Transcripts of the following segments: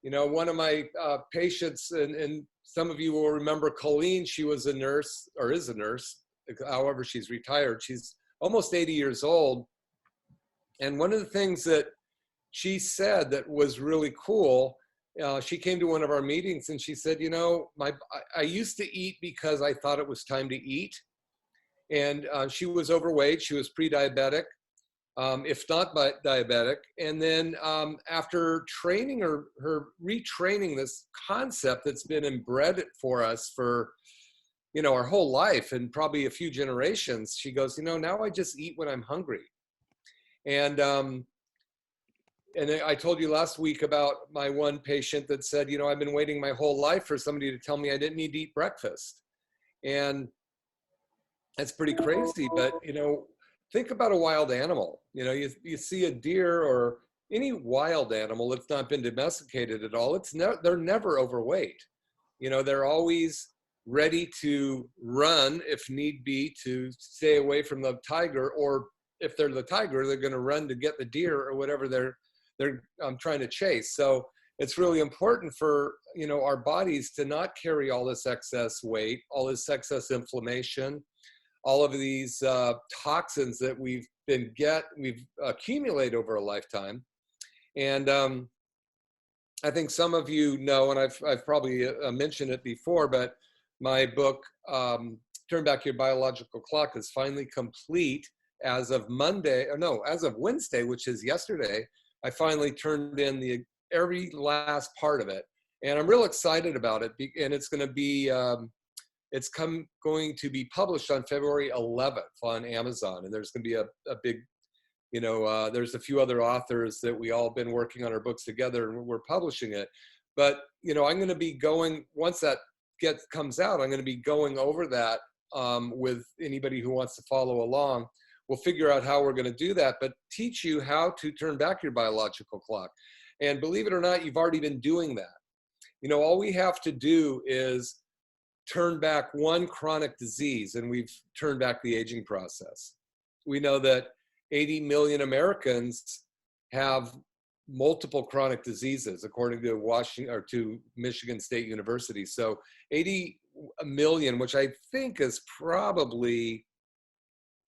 You know, one of my patients, and some of you will remember Colleen, she was a nurse, or is a nurse, however she's retired. She's almost 80 years old. And one of the things that she said that was really cool, she came to one of our meetings and she said, you know, I used to eat because I thought it was time to eat. And she was overweight, she was pre-diabetic, if not diabetic. And then after training her retraining this concept that's been inbred for us for, you know, our whole life and probably a few generations, she goes, you know, now I just eat when I'm hungry. And I told you last week about my one patient that said, you know, I've been waiting my whole life for somebody to tell me I didn't need to eat breakfast. And that's pretty crazy, but, you know, think about a wild animal. You know, you see a deer or any wild animal that's not been domesticated at all, they're never overweight. You know, they're always ready to run if need be to stay away from the tiger, or if they're the tiger, they're going to run to get the deer or whatever they're trying to chase. So it's really important for, you know, our bodies to not carry all this excess weight, all this excess inflammation, all of these toxins that we've accumulated over a lifetime. And I think some of you know, and I've probably mentioned it before, but my book, Turn Back Your Biological Clock, is finally complete as of as of Wednesday, which is yesterday. I finally turned in every last part of it. And I'm real excited about it. And it's going to be, going to be published on February 11th on Amazon. And there's going to be a big, you know, there's a few other authors that we all been working on our books together, and we're publishing it. But, you know, I'm going to be going, once that comes out, I'm going to be going over that with anybody who wants to follow along. We'll figure out how we're going to do that, but teach you how to turn back your biological clock. And believe it or not, you've already been doing that. You know, all we have to do is turn back one chronic disease, and we've turned back the aging process. We know that 80 million Americans have multiple chronic diseases, according to Michigan State University. So 80 million, which I think is probably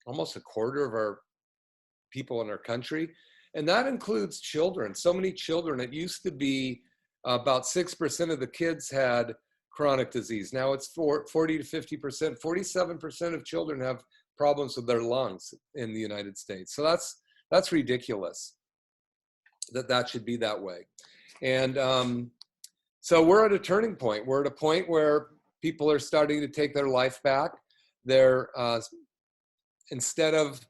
almost a quarter of our people in our country. And that includes children. So many children. It used to be about 6% of the kids had chronic disease. Now it's 40 to 50%. 47% of children have problems with their lungs in the United States. So that's ridiculous that should be that way. And so we're at a turning point. We're at a point where people are starting to take their life back. They're instead of,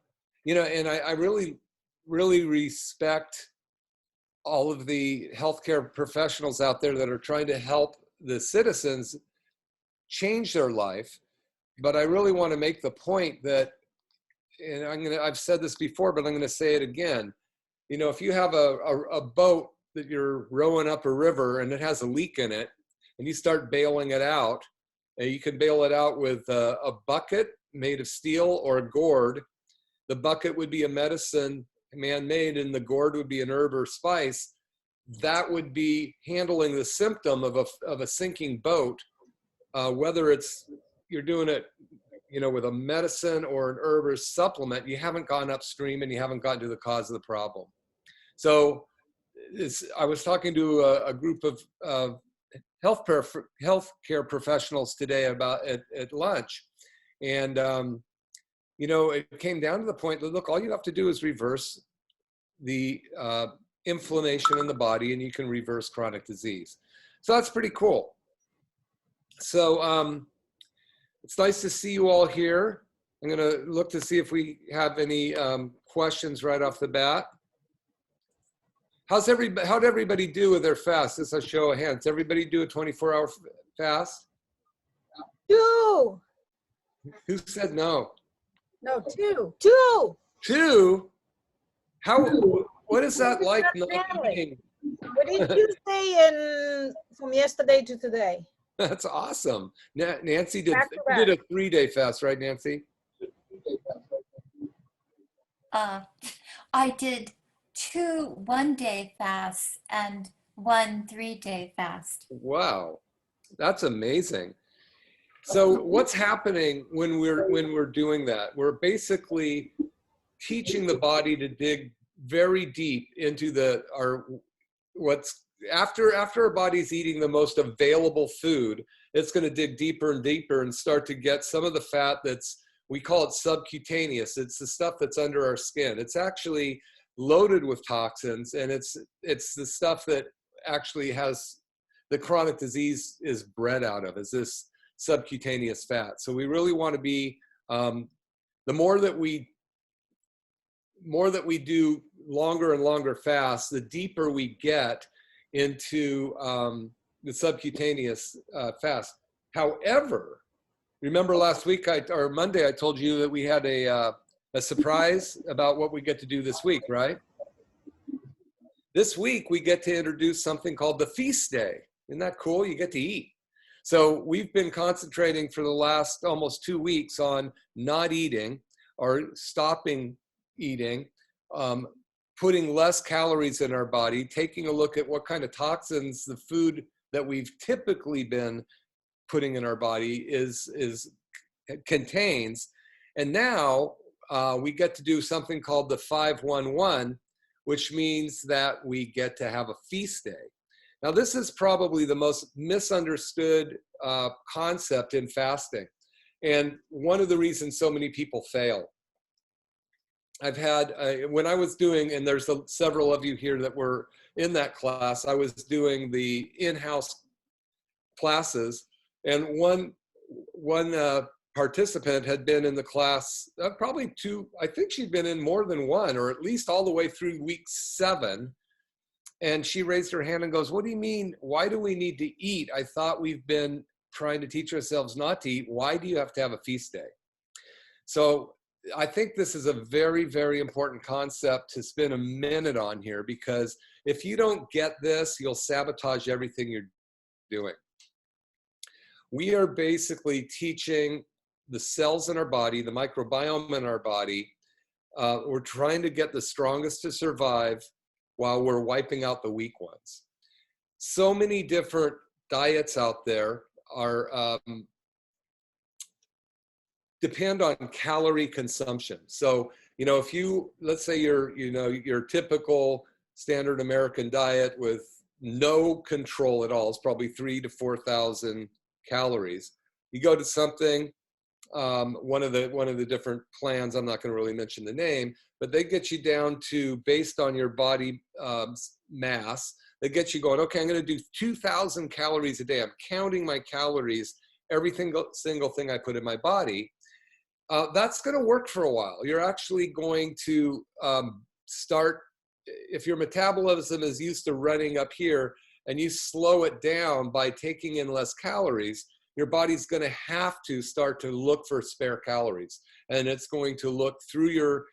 you know, and I really, really respect all of the healthcare professionals out there that are trying to help the citizens change their life. But I really want to make the point that, and I've said this before, but I'm going to say it again. You know, if you have a boat that you're rowing up a river and it has a leak in it, and you start bailing it out, and you can bail it out with a bucket made of steel or a gourd. The bucket would be a medicine, man-made, and the gourd would be an herb or spice. That would be handling the symptom of a sinking boat, whether you're doing it, you know, with a medicine or an herb or supplement. You haven't gone upstream and you haven't gotten to the cause of the problem. So I was talking to a group of healthcare professionals today at lunch. And, you know, it came down to the point that, look, all you have to do is reverse the inflammation in the body, and you can reverse chronic disease. So that's pretty cool. So it's nice to see you all here. I'm going to look to see if we have any questions right off the bat. How'd everybody do with their fast? This is a show of hands. Everybody do a 24-hour fast? 2. Who said no? No, 2. 2. 2? What is that like not eating? What did you say from yesterday to today? That's awesome. Nancy did a 3-day fast, right, Nancy? I did 2 one-day fasts and one 3-day fast. Wow, that's amazing. So what's happening when we're doing that? We're basically teaching the body to dig very deep into what's after our body's eating the most available food, it's going to dig deeper and deeper and start to get some of the fat we call it subcutaneous. It's the stuff that's under our skin. It's actually loaded with toxins, and it's the stuff that actually has the chronic disease is bred out of, is this subcutaneous fat. So we really want to be, the more that we do longer and longer fasts, the deeper we get into the subcutaneous fast. However, remember last week or Monday, I told you that we had a surprise about what we get to do this week, right? This week, we get to introduce something called the feast day. Isn't that cool? You get to eat. So we've been concentrating for the last almost 2 weeks on not eating or stopping eating, putting less calories in our body, taking a look at what kind of toxins the food that we've typically been putting in our body contains. And now we get to do something called the 5-1-1, which means that we get to have a feast day. Now, this is probably the most misunderstood concept in fasting, and one of the reasons so many people fail. I've had, when I was doing, and there's several of you here that were in that class, I was doing the in-house classes, and one participant had been in the class probably I think she'd been in more than one, or at least all the way through week 7. And she raised her hand and goes, "What do you mean? Why do we need to eat? I thought we've been trying to teach ourselves not to eat. Why do you have to have a feast day?" So I think this is a very, very important concept to spend a minute on here, because if you don't get this, you'll sabotage everything you're doing. We are basically teaching the cells in our body, the microbiome in our body. We're trying to get the strongest to survive while we're wiping out the weak ones. So many different diets out there are depend on calorie consumption. So, if let's say your typical standard American diet with no control at all is probably 3,000 to 4,000 calories. You go to something, one of the different plans, I'm not going to really mention the name, but they get you down to, based on your body mass, they get you going, okay, I'm going to do 2,000 calories a day. I'm counting my calories, every single thing I put in my body. That's going to work for a while. You're actually going to start, if your metabolism is used to running up here and you slow it down by taking in less calories, your body's going to have to start to look for spare calories. And it's going to look through your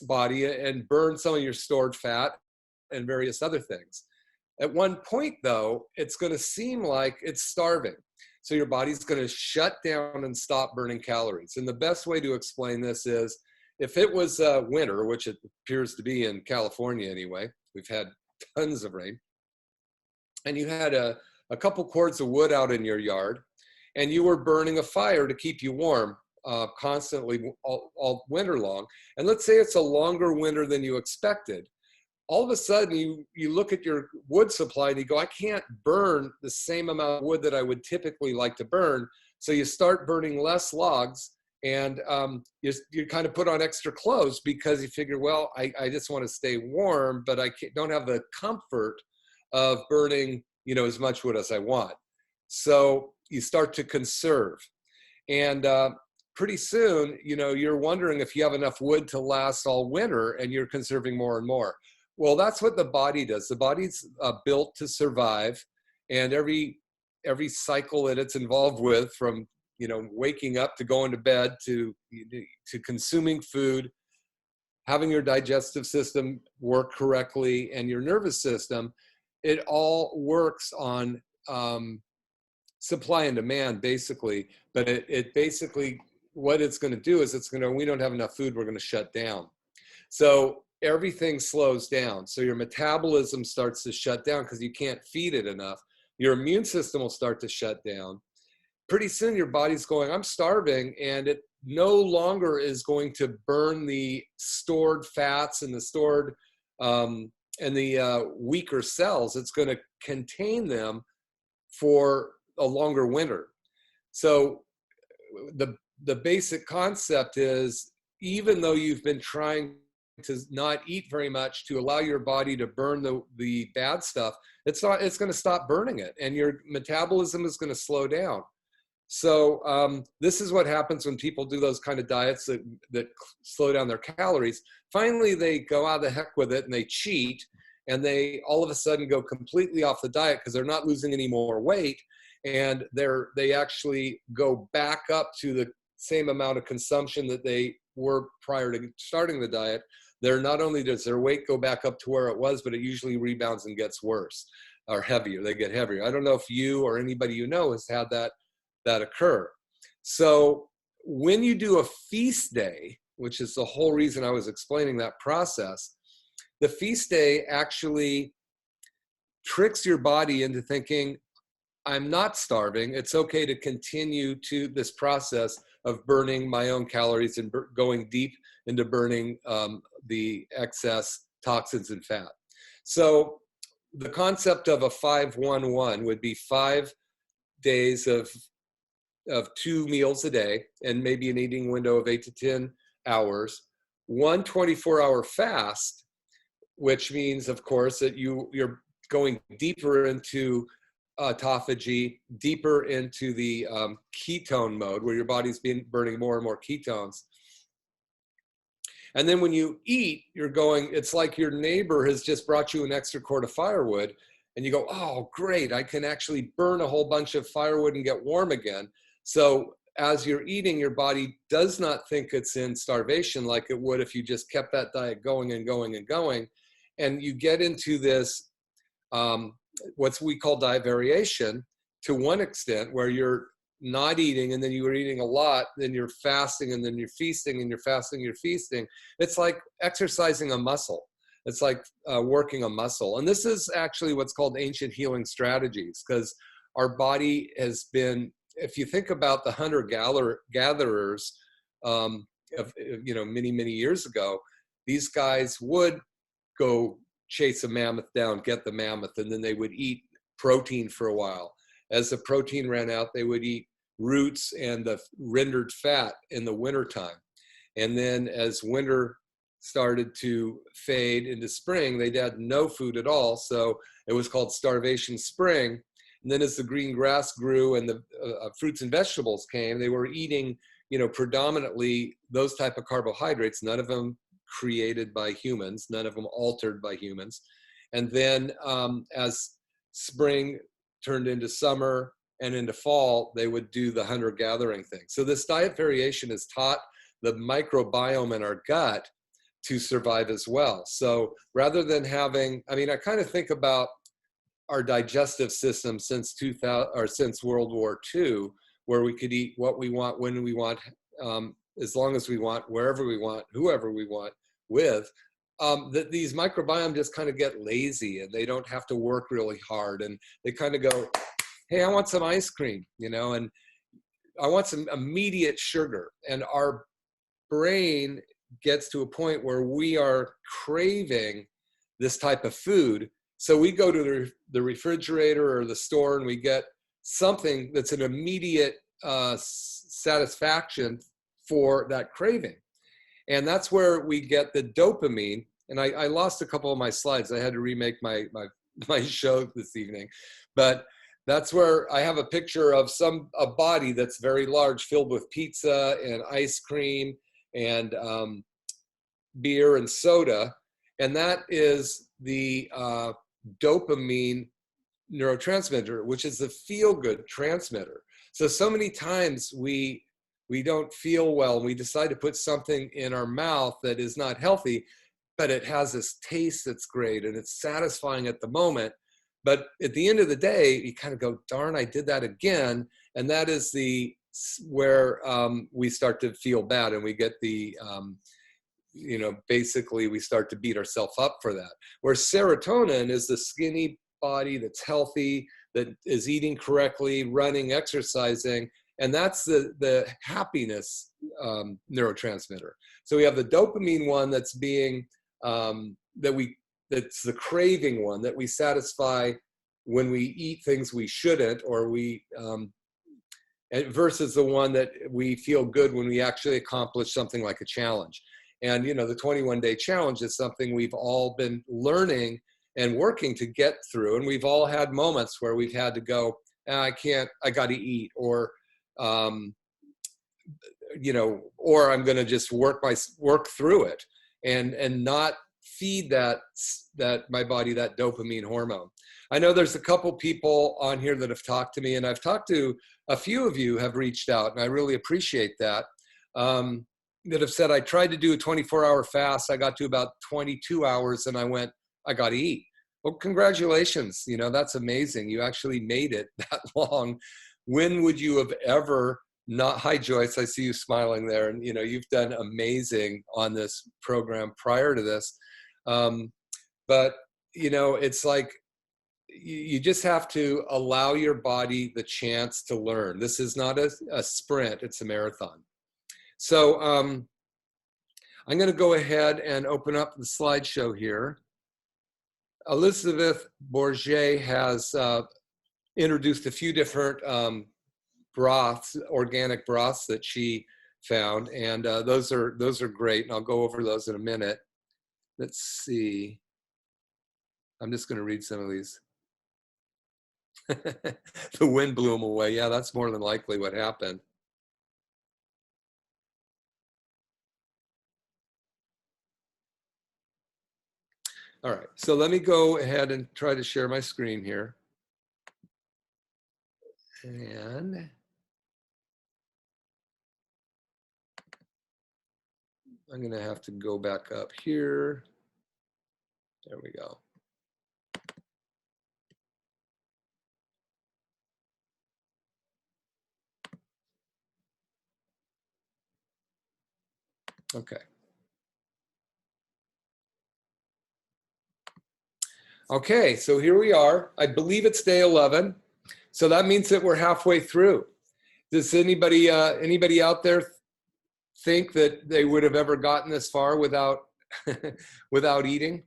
body and burn some of your stored fat and various other things. At one point, though, it's going to seem like it's starving. So your body's going to shut down and stop burning calories. And the best way to explain this is, if it was winter, which it appears to be in California anyway, we've had tons of rain, and you had a couple cords of wood out in your yard, and you were burning a fire to keep you warm constantly all winter long. And let's say it's a longer winter than you expected. All of a sudden, you look at your wood supply and you go, I can't burn the same amount of wood that I would typically like to burn. So you start burning less logs, and you kind of put on extra clothes because you figure, well, I just want to stay warm, but I don't have the comfort of burning as much wood as I want. So you start to conserve. And pretty soon, you're wondering if you have enough wood to last all winter, and you're conserving more and more. Well, that's what the body does. The body's built to survive, and every cycle that it's involved with, from waking up to going to bed to consuming food, having your digestive system work correctly, and your nervous system, it all works on supply and demand, basically. But it basically, what it's going to do is we don't have enough food, we're going to shut down. So everything slows down. So your metabolism starts to shut down because you can't feed it enough. Your immune system will start to shut down. Pretty soon your body's going, I'm starving, and it no longer is going to burn the stored fats and the stored and the weaker cells. It's going to contain them for a longer winter. So the basic concept is, even though you've been trying to not eat very much to allow your body to burn the bad stuff, it's going to stop burning it, and your metabolism is going to slow down. So this is what happens when people do those kind of diets that slow down their calories. Finally, they go out of the heck with it and they cheat, and they all of a sudden go completely off the diet because they're not losing any more weight, and they actually go back up to the same amount of consumption that they were prior to starting the diet. They're not only does their weight go back up to where it was, but it usually rebounds and gets worse or heavier. They get heavier. I don't know if you or anybody you know has had that occur. So when you do a feast day, which is the whole reason I was explaining that process, the feast day actually tricks your body into thinking, I'm not starving. It's okay to continue to this process of burning my own calories and going deep into burning the excess toxins and fat. So the concept of a 5-1-1 would be 5 days of 2 meals a day and maybe an eating window of 8 to 10 hours, 1 24-hour fast, which means, of course, that you're going deeper into autophagy, deeper into the ketone mode, where your body's burning more and more ketones. And then when you eat, you're going, it's like your neighbor has just brought you an extra cord of firewood, and you go, oh, great, I can actually burn a whole bunch of firewood and get warm again. So as you're eating, your body does not think it's in starvation like it would if you just kept that diet going and going and going. And you get into this, what we call diet variation, to one extent, where you're not eating and then you're eating a lot, then you're fasting and then you're feasting and you're fasting, you're feasting. It's like exercising a muscle. It's like working a muscle. And this is actually what's called ancient healing strategies, because our body has been, if you think about the hunter-gatherers of, many, many years ago, these guys would go chase a mammoth down, get the mammoth, and then they would eat protein for a while. As the protein ran out, they would eat roots and the rendered fat in the wintertime. And then as winter started to fade into spring, they'd had no food at all. So it was called starvation spring. And then as the green grass grew and the fruits and vegetables came, they were eating, predominantly those type of carbohydrates, none of them created by humans, none of them altered by humans. And then as spring turned into summer and into fall, they would do the hunter-gathering thing. So this diet variation has taught the microbiome in our gut to survive as well. So rather than having, I kind of think about our digestive system since 2000 or since World War II, where we could eat what we want, when we want, as long as we want, wherever we want, whoever we want with, that these microbiome just kind of get lazy and they don't have to work really hard, and they kind of go, hey, I want some ice cream, and I want some immediate sugar. And our brain gets to a point where we are craving this type of food. So we go to the refrigerator or the store and we get something that's an immediate satisfaction for that craving. And that's where we get the dopamine. And I lost a couple of my slides. I had to remake my show this evening. But that's where I have a picture of a body that's very large, filled with pizza and ice cream and beer and soda. And that is the dopamine neurotransmitter, which is the feel-good transmitter. So many times we don't feel well, and we decide to put something in our mouth that is not healthy, but it has this taste that's great and it's satisfying at the moment. But at the end of the day, you kind of go, darn, I did that again. And that is where we start to feel bad, and we get the basically we start to beat ourselves up for that. Where serotonin is the skinny body that's healthy, that is eating correctly, running, exercising, and that's the happiness neurotransmitter. So we have the dopamine one that's being that's the craving one that we satisfy when we eat things we shouldn't, or versus the one that we feel good when we actually accomplish something like a challenge. And the 21-day challenge is something we've all been learning and working to get through, and we've all had moments where we've had to go, I got to eat, or or I'm going to just work through it and not feed that my body that dopamine hormone. I know there's a couple people on here that have talked to me, and I've talked to a few of you have reached out, and I really appreciate that. That have said, I tried to do a 24-hour fast. I got to about 22 hours and I got to eat. Well, congratulations. That's amazing. You actually made it that long. When would you have ever not? Hi, Joyce. I see you smiling there. And, you've done amazing on this program prior to this. But, it's like, you just have to allow your body the chance to learn. This is not a sprint, it's a marathon. So I'm going to go ahead and open up the slideshow here. Elizabeth Bourget has introduced a few different broths, organic broths that she found, and those are great, and I'll go over those in a minute. Let's see. I'm just going to read some of these. The wind blew them away. Yeah, that's more than likely what happened. All right, so let me go ahead and try to share my screen here. And I'm going to have to go back up here. There we go. Okay. Okay, so here we are. I believe it's day 11. So that means that we're halfway through. Does anybody out there think that they would have ever gotten this far without without eating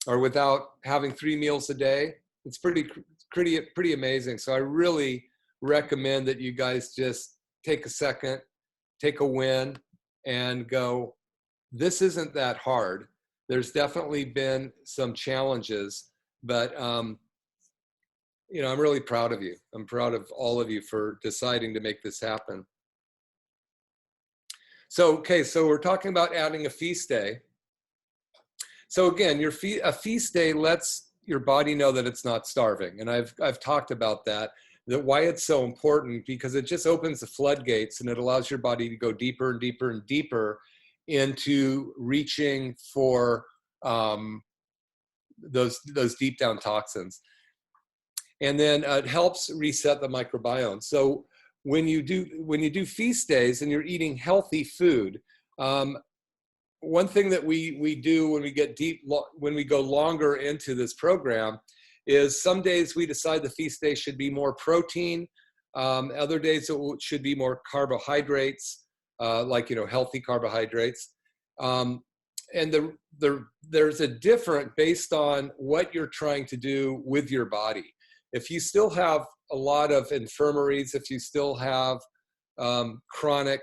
or without having 3 meals a day? It's pretty amazing. So I really recommend that you guys just take a second, take a win, and go, this isn't that hard. There's definitely been some challenges, but I'm really proud of you. I'm proud of all of you for deciding to make this happen. So, okay, so we're talking about adding a feast day. So again, a feast day lets your body know that it's not starving. And I've talked about that why it's so important, because it just opens the floodgates and it allows your body to go deeper and deeper and deeper into reaching for those deep down toxins. And then it helps reset the microbiome. So when you do feast days and you're eating healthy food, one thing that we do when we go longer into this program is some days we decide the feast day should be more protein. Other days it should be more carbohydrates, like healthy carbohydrates. And there's a different based on what you're trying to do with your body. If you still have a lot of infirmaries, if you still have chronic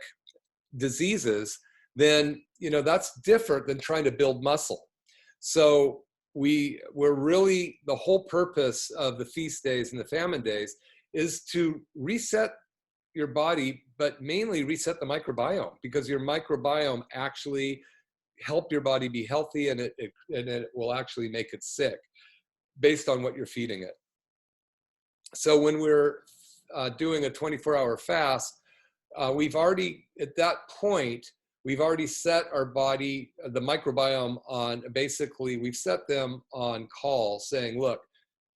diseases, then that's different than trying to build muscle. So we're really, the whole purpose of the feast days and the famine days is to reset your body, but mainly reset the microbiome, because your microbiome actually help your body be healthy, and it will actually make it sick based on what you're feeding it. So when we're doing a 24-hour fast, we've already, at that point, we've already set our body, the microbiome on, basically we've set them on call saying, look,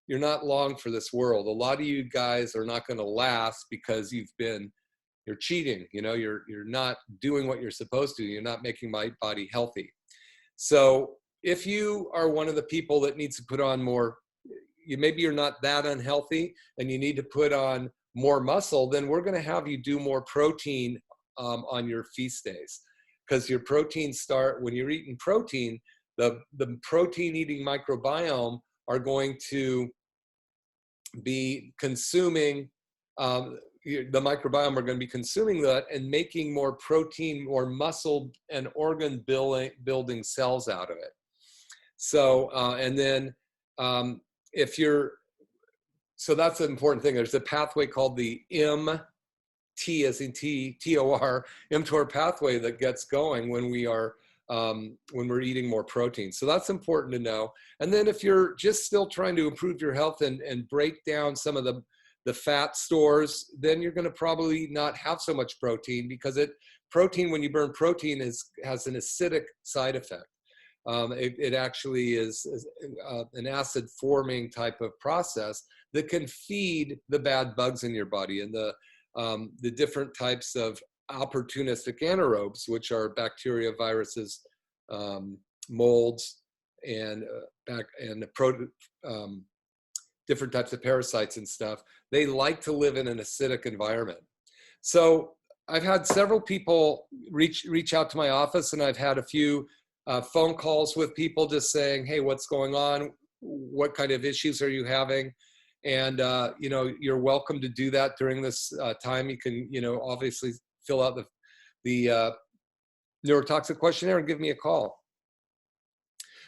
you're not long for this world. A lot of you guys are not going to last because you've been you're cheating, you know, you're not doing what you're supposed to, you're not making my body healthy. So if you are one of the people that needs to put on more, maybe you're not that unhealthy and you need to put on more muscle, then we're going to have you do more protein on your feast days, because your proteins start when you're eating protein. The protein eating microbiome are going to be consuming the microbiome are going to be consuming that and making more protein, more muscle and organ building cells out of it. So and then if you're, so that's an important thing. There's a pathway called the T as in TOR, mTOR pathway that gets going when we're eating more protein. So that's important to know. And then if you're just still trying to improve your health and break down some of the fat stores, then you're going to probably not have so much protein, because protein, when you burn protein, has an acidic side effect. It actually is an acid forming type of process that can feed the bad bugs in your body, and the different types of opportunistic anaerobes, which are bacteria, viruses, molds, and different types of parasites and stuff. They like to live in an acidic environment. So I've had several people reach out to my office, and I've had a few phone calls with people just saying, hey, what's going on? What kind of issues are you having? And, you know, you're welcome to do that during this time. You can, you know, obviously fill out the neurotoxic questionnaire and give me a call.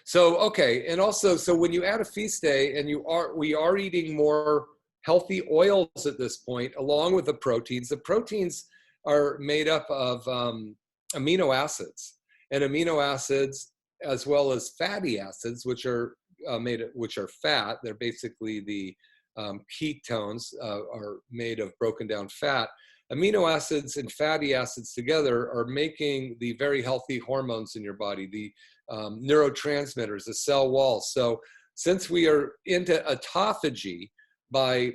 So, okay. And also, so when you add a feast day and we are eating more healthy oils at this point, along with the proteins are made up of amino acids, and amino acids, as well as fatty acids, which are fat. They're basically the ketones, are made of broken down fat. Amino acids and fatty acids together are making the very healthy hormones in your body, the neurotransmitters, the cell walls. So since we are into autophagy by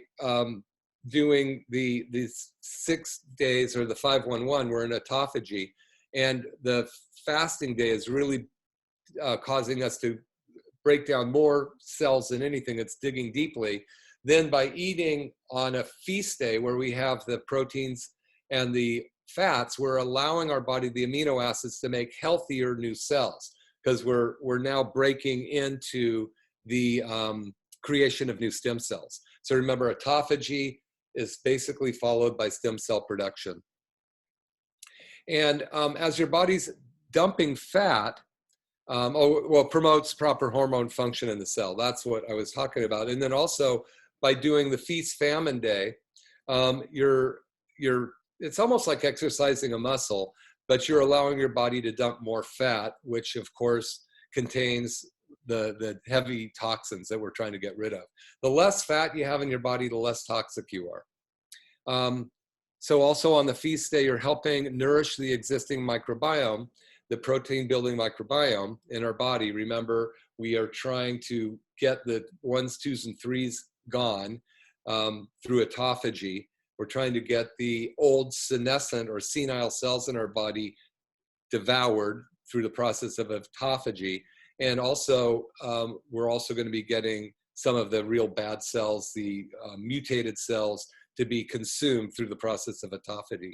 doing these 6 days, or the 5-1-1, we're in autophagy, and the fasting day is really causing us to break down more cells than anything. It's digging deeply. Then by eating on a feast day where we have the proteins and the fats, we're allowing our body, the amino acids, to make healthier new cells, because we're now breaking into the creation of new stem cells. So remember, autophagy is basically followed by stem cell production. And as your body's dumping fat, promotes proper hormone function in the cell. That's what I was talking about. And then also by doing the feast famine day, it's almost like exercising a muscle, but you're allowing your body to dump more fat, which of course contains the heavy toxins that we're trying to get rid of. The less fat you have in your body, the less toxic you are. So also on the feast day, you're helping nourish the existing microbiome, the protein building microbiome in our body. Remember, we are trying to get the 1s, 2s, and 3s gone through autophagy. We're trying to get the old senescent or senile cells in our body devoured through the process of autophagy. And also, we're also going to be getting some of the real bad cells, the mutated cells, to be consumed through the process of autophagy,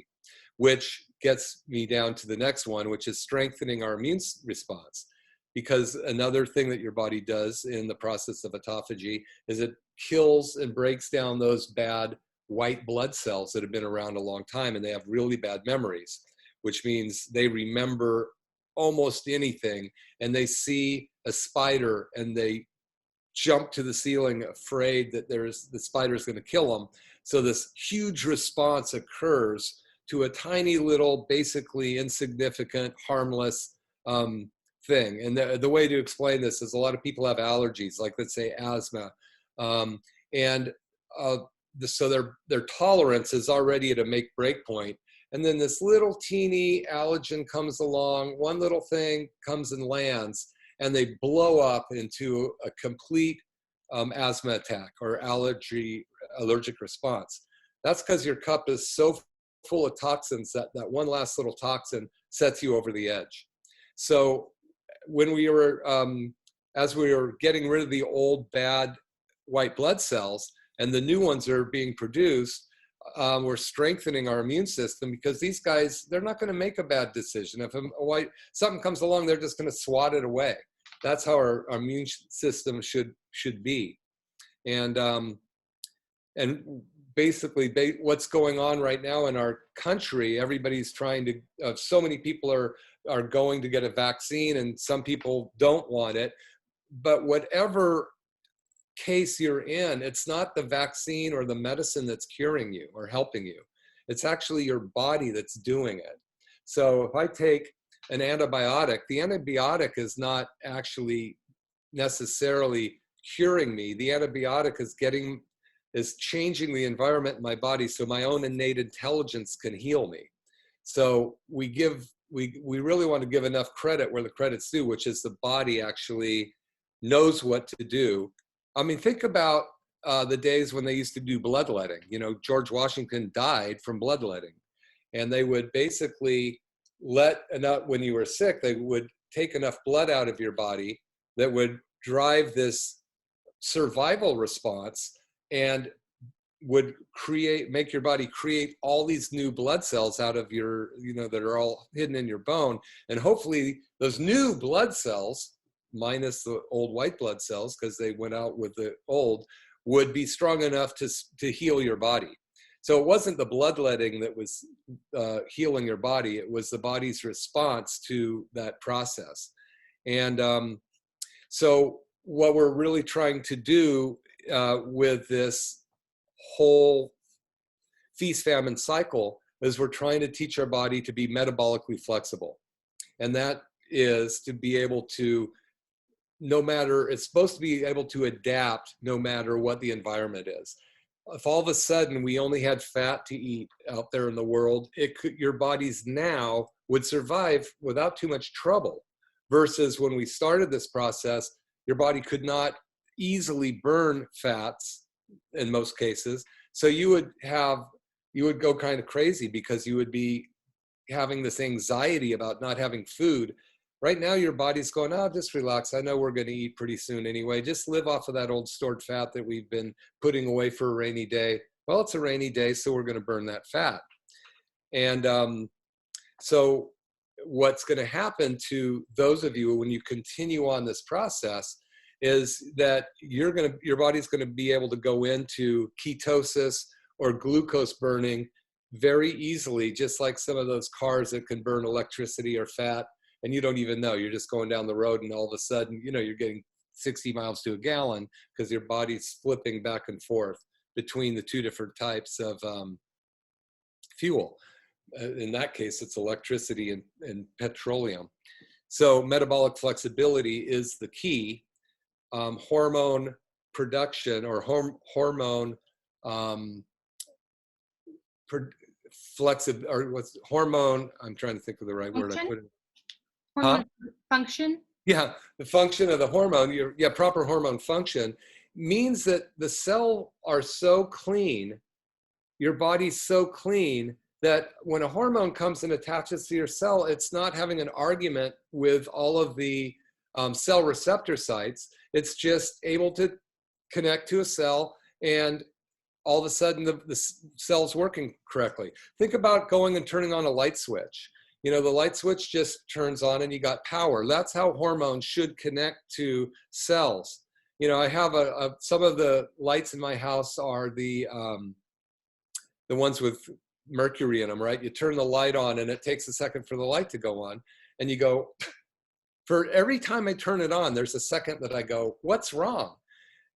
which gets me down to the next one, which is strengthening our immune response. Because another thing that your body does in the process of autophagy is it kills and breaks down those bad white blood cells that have been around a long time, and they have really bad memories, which means they remember almost anything, and they see a spider and they jump to the ceiling afraid that the spider is going to kill them. So this huge response occurs to a tiny little, basically insignificant, harmless thing. And the way to explain this is a lot of people have allergies, like let's say asthma. So their tolerance is already at a make-break point. And then this little teeny allergen comes along, one little thing comes and lands, and they blow up into a complete asthma attack or allergic response. That's because your cup is so full of toxins, that one last little toxin sets you over the edge. So when we were, as we were getting rid of the old bad white blood cells and the new ones are being produced, we're strengthening our immune system, because these guys, they're not going to make a bad decision. If something comes along, they're just going to swat it away. That's how our immune system should be. And basically, what's going on right now in our country, everybody's trying to, so many people are going to get a vaccine, and some people don't want it. But whatever case you're in, it's not the vaccine or the medicine that's curing you or helping you. It's actually your body that's doing it. So if I take an antibiotic, the antibiotic is not actually necessarily curing me. The antibiotic is changing the environment in my body so my own innate intelligence can heal me. So we really want to give enough credit where the credit's due, which is the body actually knows what to do. I mean, think about the days when they used to do bloodletting. You know, George Washington died from bloodletting. And they would basically when you were sick, they would take enough blood out of your body that would drive this survival response and would make your body create all these new blood cells out of your, that are all hidden in your bone. And hopefully those new blood cells, minus the old white blood cells, because they went out with the old, would be strong enough to heal your body. So it wasn't the bloodletting that was healing your body. It was the body's response to that process. And so what we're really trying to do with this whole feast famine cycle is we're trying to teach our body to be metabolically flexible. And that is to be able to, it's supposed to be able to adapt no matter what the environment is. If all of a sudden we only had fat to eat out there in the world, your bodies now would survive without too much trouble. Versus when we started this process, your body could not easily burn fats in most cases. So you would go kind of crazy, because you would be having this anxiety about not having food. Right now, your body's going, oh, just relax. I know we're going to eat pretty soon anyway. Just live off of that old stored fat that we've been putting away for a rainy day. Well, it's a rainy day, so we're going to burn that fat. And so what's going to happen to those of you when you continue on this process is that your body's going to be able to go into ketosis or glucose burning very easily, just like some of those cars that can burn electricity or fat. And you don't even know. You're just going down the road, and all of a sudden, you're getting 60 miles to a gallon, because your body's flipping back and forth between the two different types of fuel. In that case, it's electricity and petroleum. So metabolic flexibility is the key. Hormone production or hormone hormone, I'm trying to think of the right word I put it. Hormone function? Yeah, the function of the hormone, proper hormone function means that the cells are so clean, your body's so clean, that when a hormone comes and attaches to your cell, it's not having an argument with all of the cell receptor sites. It's just able to connect to a cell, and all of a sudden the cell's working correctly. Think about going and turning on a light switch. The light switch just turns on and you got power. That's how hormones should connect to cells. I have some of the lights in my house are the ones with mercury in them, right? You turn the light on and it takes a second for the light to go on. And you go, for every time I turn it on, there's a second that I go, what's wrong?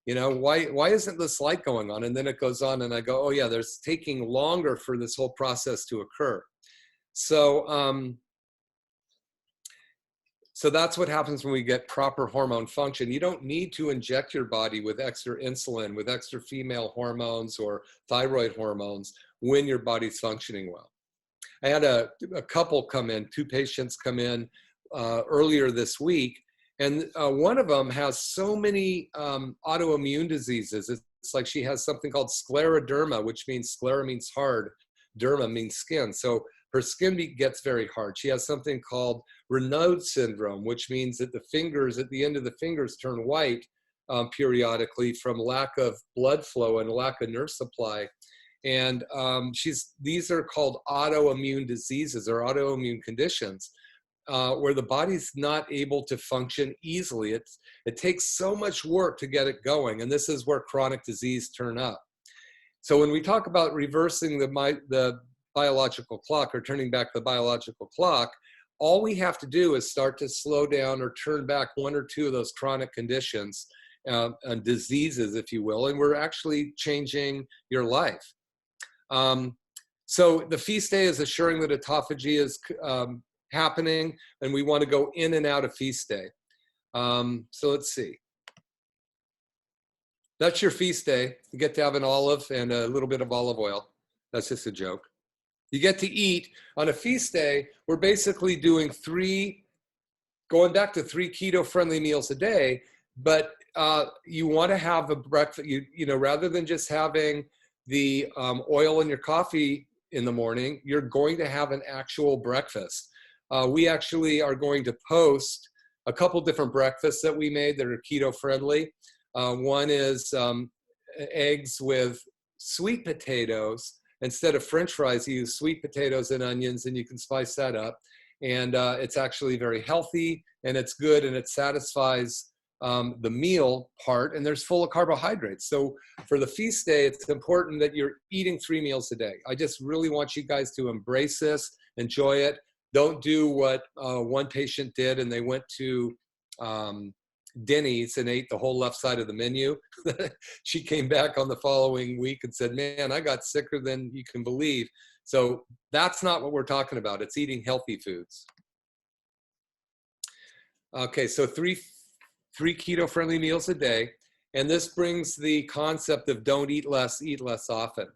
Why isn't this light going on? And then it goes on and I go, oh yeah, there's taking longer for this whole process to occur. So that's what happens when we get proper hormone function. You don't need to inject your body with extra insulin, with extra female hormones or thyroid hormones when your body's functioning well. I had a couple come in, 2 patients come in earlier this week, and one of them has so many autoimmune diseases. It's like she has something called scleroderma, which means sclera means hard, derma means skin. So her skin gets very hard. She has something called Raynaud syndrome, which means that the fingers, at the end of the fingers, turn white periodically from lack of blood flow and lack of nerve supply. And these are called autoimmune diseases or autoimmune conditions, where the body's not able to function easily. It takes so much work to get it going, and this is where chronic disease turn up. So when we talk about reversing the biological clock or turning back the biological clock, all we have to do is start to slow down or turn back one or two of those chronic conditions and diseases, if you will, and we're actually changing your life. So the feast day is assuring that autophagy is happening, and we want to go in and out of feast day. So let's see. That's your feast day. You get to have an olive and a little bit of olive oil. That's just a joke. You get to eat. On a feast day, we're basically doing going back to three keto-friendly meals a day, but you want to have a breakfast, you know, rather than just having the oil in your coffee in the morning, you're going to have an actual breakfast. We actually are going to post a couple different breakfasts that we made that are keto-friendly. One is eggs with sweet potatoes. Instead of French fries, you use sweet potatoes and onions, and you can spice that up. And it's actually very healthy, and it's good, and it satisfies the meal part, and there's full of carbohydrates. So for the feast day, it's important that you're eating 3 meals a day. I just really want you guys to embrace this, enjoy it. Don't do what one patient did, and they went to Denny's and ate the whole left side of the menu. She came back on the following week and said, man, I got sicker than you can believe. So that's not what we're talking about. It's eating healthy foods. Okay, so three keto-friendly meals a day. And this brings the concept of don't eat less often.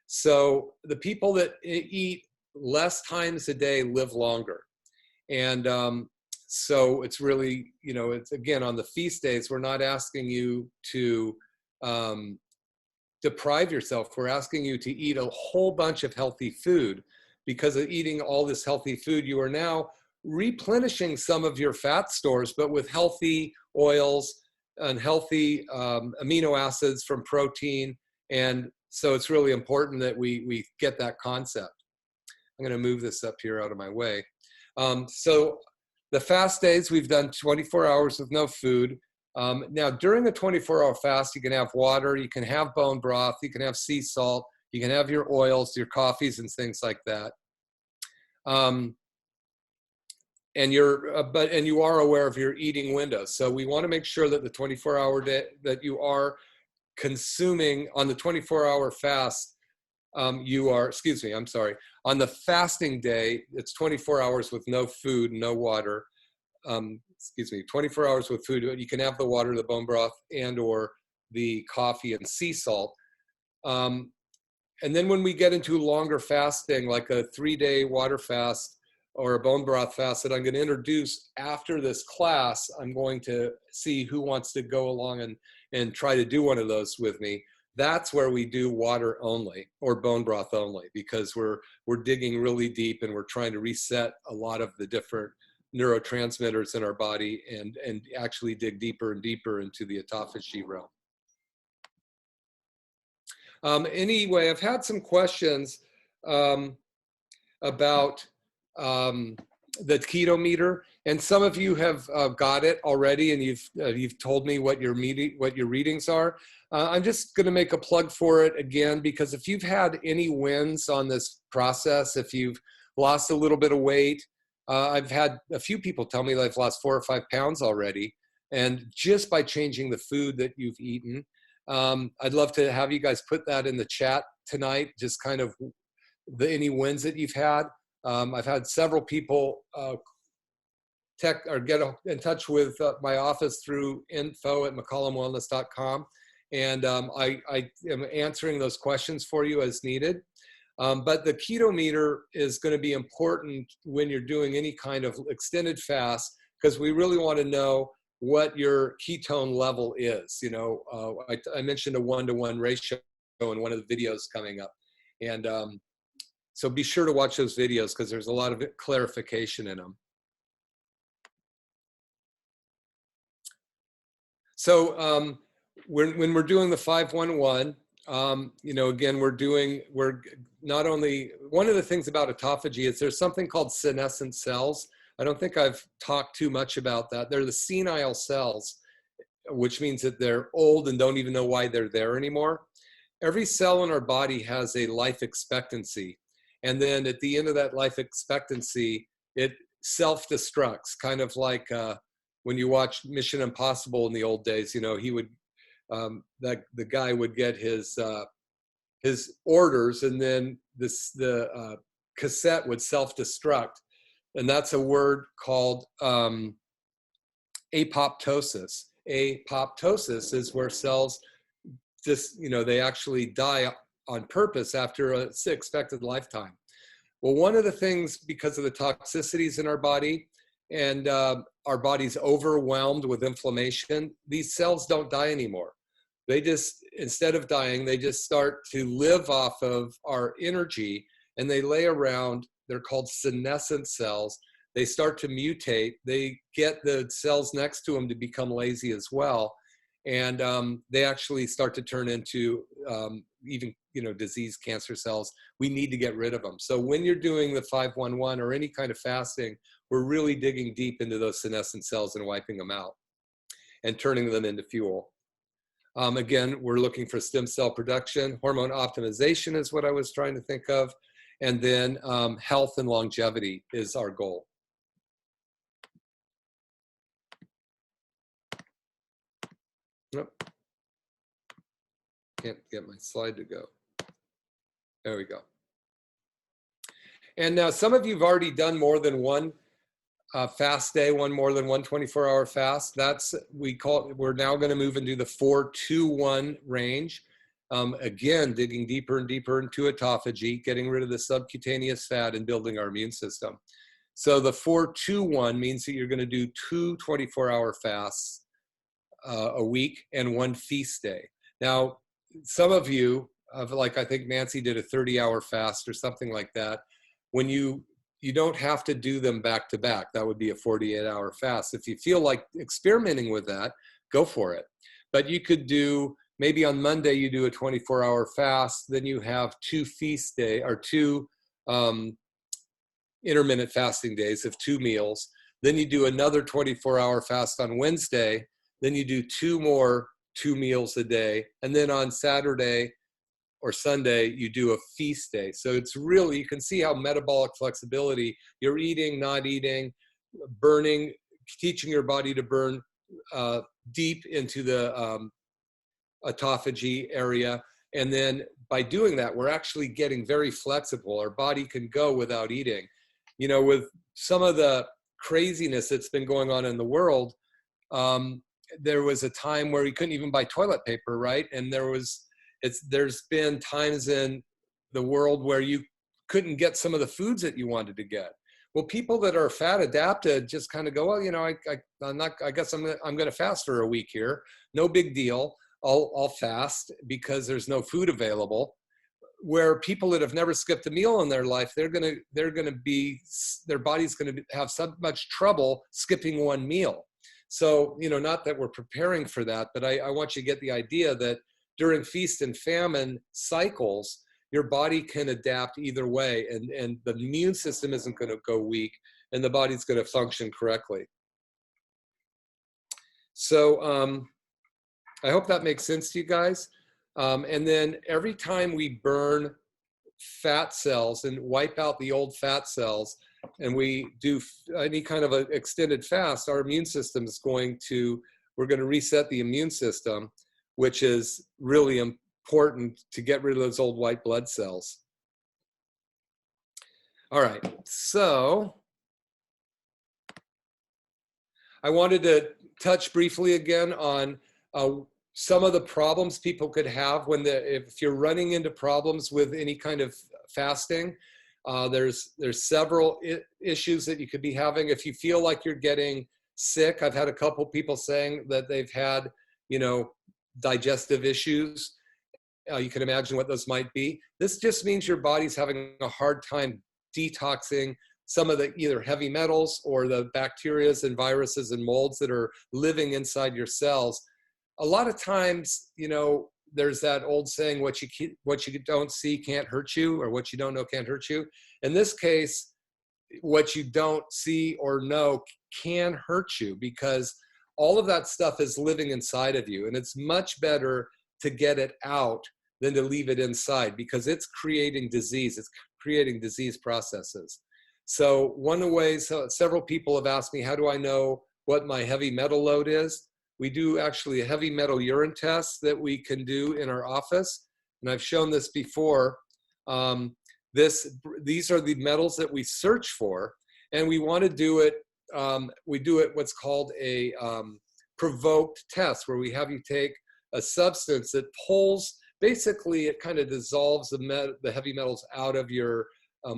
So the people that eat less times a day live longer. And so it's really, you know, it's again, on the feast days, we're not asking you to deprive yourself. We're asking you to eat a whole bunch of healthy food. Because of eating all this healthy food, you are now replenishing some of your fat stores, but with healthy oils and healthy amino acids from protein. And so it's really important that we get that concept. I'm going to move this up here out of my way. So the fast days, we've done 24 hours with no food. Now, during a 24-hour fast, you can have water, you can have bone broth, you can have sea salt, you can have your oils, your coffees, and things like that. And you are aware of your eating windows. So we want to make sure that the 24-hour day that you are consuming on the 24-hour fast, on the fasting day, it's 24 hours with no food, no water. 24 hours with food. You can have the water, the bone broth, and or the coffee and sea salt. And then when we get into longer fasting, like a 3-day water fast or a bone broth fast that I'm going to introduce after this class, I'm going to see who wants to go along and try to do one of those with me. That's where we do water only or bone broth only, because we're digging really deep and we're trying to reset a lot of the different neurotransmitters in our body and actually dig deeper and deeper into the autophagy realm. Anyway, I've had some questions about the keto meter, and some of you have got it already, and you've told me what your readings are. I'm just going to make a plug for it again, because if you've had any wins on this process, if you've lost a little bit of weight, I've had a few people tell me that I've lost 4 or 5 pounds already, and just by changing the food that you've eaten. I'd love to have you guys put that in the chat tonight, just kind of any wins that you've had. I've had several people get in touch with my office through info@mccollumwellness.com, and I am answering those questions for you as needed. But the keto meter is going to be important when you're doing any kind of extended fast, because we really want to know what your ketone level is. You know, I mentioned a 1-to-1 ratio in one of the videos coming up, and So be sure to watch those videos because there's a lot of clarification in them. So when we're doing the 511, you know, again, we're not only, one of the things about autophagy is there's something called senescent cells. I don't think I've talked too much about that. They're the senile cells, which means that they're old and don't even know why they're there anymore. Every cell in our body has a life expectancy. And then at the end of that life expectancy, it self-destructs, kind of like when you watch Mission Impossible in the old days, you know, he would, the guy would get his orders, and then the cassette would self-destruct. And that's a word called apoptosis. Apoptosis is where cells just, you know, they actually die on purpose after a expected lifetime. Well, one of the things, because of the toxicities in our body and our body's overwhelmed with inflammation, these cells don't die anymore. They just, instead of dying, they just start to live off of our energy, and they lay around. They're called senescent cells. They start to mutate. They get the cells next to them to become lazy as well. And they actually start to turn into even, you know, disease cancer cells. We need to get rid of them. So when you're doing the 511 or any kind of fasting, we're really digging deep into those senescent cells and wiping them out and turning them into fuel. Again, we're looking for stem cell production. Hormone optimization is what I was trying to think of. And then health and longevity is our goal. Nope. Can't get my slide to go. There we go. And now some of you have already done more than one fast day, one more than one 24-hour fast. That's, we're now going to move into the 4-2-1 range. Again, digging deeper and deeper into autophagy, getting rid of the subcutaneous fat and building our immune system. So the 4-2-1 means that you're going to do 2 24-hour fasts a week and 1 feast day. Now, some of you, like I think Nancy did a 30-hour fast or something like that. When you don't have to do them back to back. That would be a 48-hour fast. If you feel like experimenting with that, go for it. But you could do, maybe on Monday you do a 24-hour fast, then you have 2 feast day or 2 intermittent fasting days of 2 meals. Then you do another 24-hour fast on Wednesday. Then you do 2 more 2 meals a day. And then on Saturday or Sunday, you do a feast day. So it's really, you can see how metabolic flexibility, you're eating, not eating, burning, teaching your body to burn deep into the autophagy area. And then by doing that, we're actually getting very flexible. Our body can go without eating. You know, with some of the craziness that's been going on in the world, there was a time where you couldn't even buy toilet paper, right? And there's been times in the world where you couldn't get some of the foods that you wanted to get. Well, people that are fat adapted just kind of go, well, you know, I guess I'm going to fast for a week here. No big deal. I'll fast because there's no food available. Where people that have never skipped a meal in their life, their body's going to have so much trouble skipping 1 meal. So, you know, not that we're preparing for that, but I want you to get the idea that during feast and famine cycles, your body can adapt either way, and the immune system isn't going to go weak, and the body's going to function correctly. So I hope that makes sense to you guys. And then every time we burn fat cells and wipe out the old fat cells, and we do any kind of an extended fast, our immune system is we're going to reset the immune system, which is really important to get rid of those old white blood cells. All right, so I wanted to touch briefly again on some of the problems people could have if you're running into problems with any kind of fasting. There's several issues that you could be having. If you feel like you're getting sick, I've had a couple people saying that they've had, you know, digestive issues, You can imagine what those might be. This just means your body's having a hard time detoxing some of the either heavy metals or the bacteria and viruses and molds that are living inside your cells. A lot of times, you know, there's that old saying, what you don't see can't hurt you, or what you don't know can't hurt you. In this case, what you don't see or know can hurt you, because all of that stuff is living inside of you, and it's much better to get it out than to leave it inside, because it's creating disease. It's creating disease processes. So one of the ways, several people have asked me, how do I know what my heavy metal load is? We do actually a heavy metal urine test that we can do in our office. And I've shown this before. These are the metals that we search for, and we want to do it. We do it what's called a provoked test, where we have you take a substance that pulls, basically it kind of dissolves the heavy metals out of your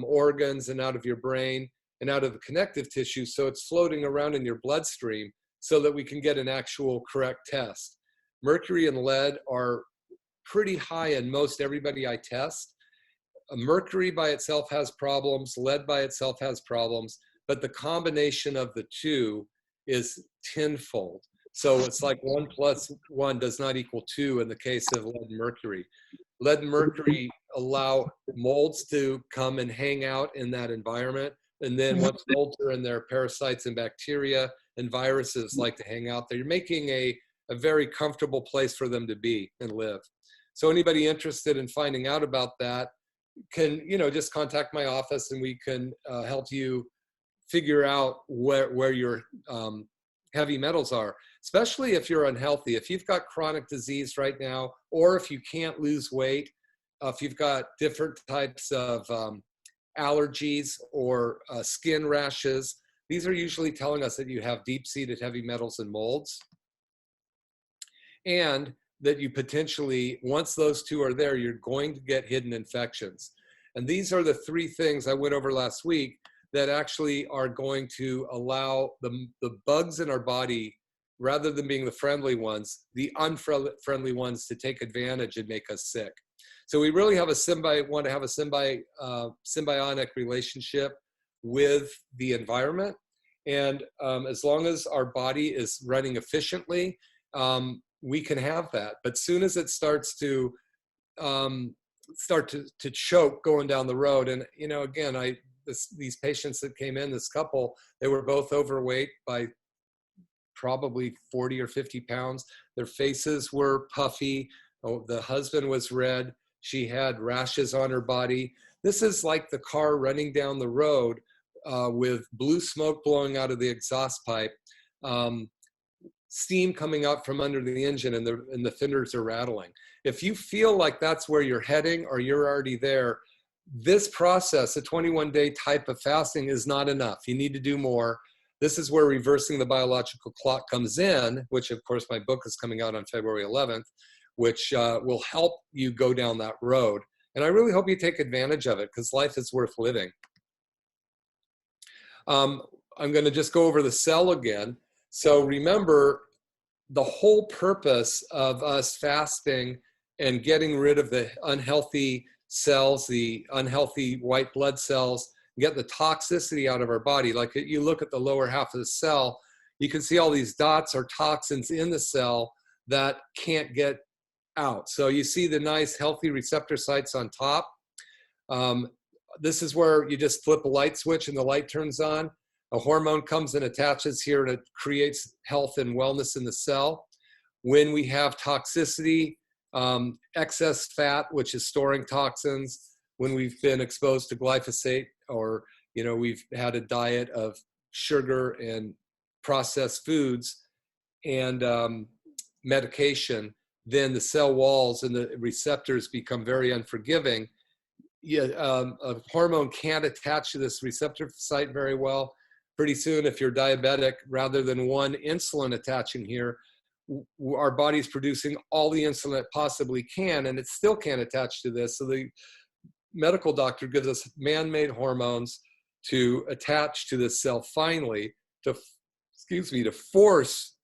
organs and out of your brain and out of the connective tissue, so it's floating around in your bloodstream, so that we can get an actual correct test. Mercury and lead are pretty high in most everybody I test. Mercury by itself has problems, lead by itself has problems, but the combination of the two is tenfold. So it's like 1 + 1 does not equal 2 in the case of lead and mercury. Lead and mercury allow molds to come and hang out in that environment. And then once molds are in there, parasites and bacteria and viruses like to hang out there. You're making a very comfortable place for them to be and live. So anybody interested in finding out about that can, you know, just contact my office, and we can help you figure out where your heavy metals are, especially if you're unhealthy. If you've got chronic disease right now, or if you can't lose weight, if you've got different types of allergies or skin rashes, these are usually telling us that you have deep-seated heavy metals and molds, and that you potentially, once those two are there, you're going to get hidden infections. And these are the 3 things I went over last week that actually are going to allow the bugs in our body, rather than being the friendly ones, the unfriendly ones to take advantage and make us sick. So we really have want to have a symbiotic relationship with the environment. And as long as our body is running efficiently, we can have that. But soon as it starts to choke going down the road, and you know, again, these patients that came in, this couple, they were both overweight by probably 40 or 50 pounds. Their faces were puffy. Oh, the husband was red. She had rashes on her body. This is like the car running down the road with blue smoke blowing out of the exhaust pipe, steam coming out from under the engine, and the fenders are rattling. If you feel like that's where you're heading, or you're already there, this process, a 21-day type of fasting, is not enough. You need to do more. This is where reversing the biological clock comes in, which of course my book is coming out on February 11th, which will help you go down that road. And I really hope you take advantage of it, because life is worth living. I'm going to just go over the cell again. So remember, the whole purpose of us fasting and getting rid of the unhealthy cells, the unhealthy white blood cells, get the toxicity out of our body. Like you look at the lower half of the cell, you can see all these dots or toxins in the cell that can't get out. So you see the nice healthy receptor sites on top. This is where you just flip a light switch and the light turns on. A hormone comes and attaches here, and it creates health and wellness in the cell. When we have toxicity, excess fat, which is storing toxins, when we've been exposed to glyphosate, or we've had a diet of sugar and processed foods and medication, then the cell walls and the receptors become very unforgiving. A hormone can't attach to this receptor site very well. Pretty soon, if you're diabetic, rather than one insulin attaching here, our body's producing all the insulin it possibly can, and it still can't attach to this. So the medical doctor gives us man-made hormones to attach to this cell finally, to force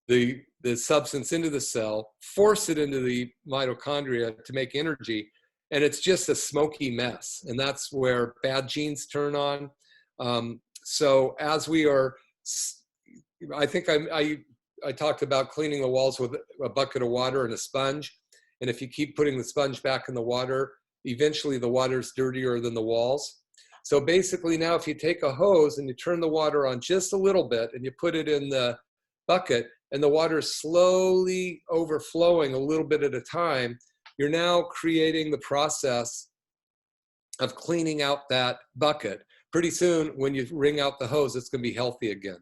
the substance into the cell, force it into the mitochondria to make energy, and it's just a smoky mess. And that's where bad genes turn on. So as we are, I think I talked about cleaning the walls with a bucket of water and a sponge. And if you keep putting the sponge back in the water, eventually the water's dirtier than the walls. So basically now if you take a hose and you turn the water on just a little bit and you put it in the bucket and the water is slowly overflowing a little bit at a time, you're now creating the process of cleaning out that bucket. Pretty soon when you wring out the hose, it's going to be healthy again.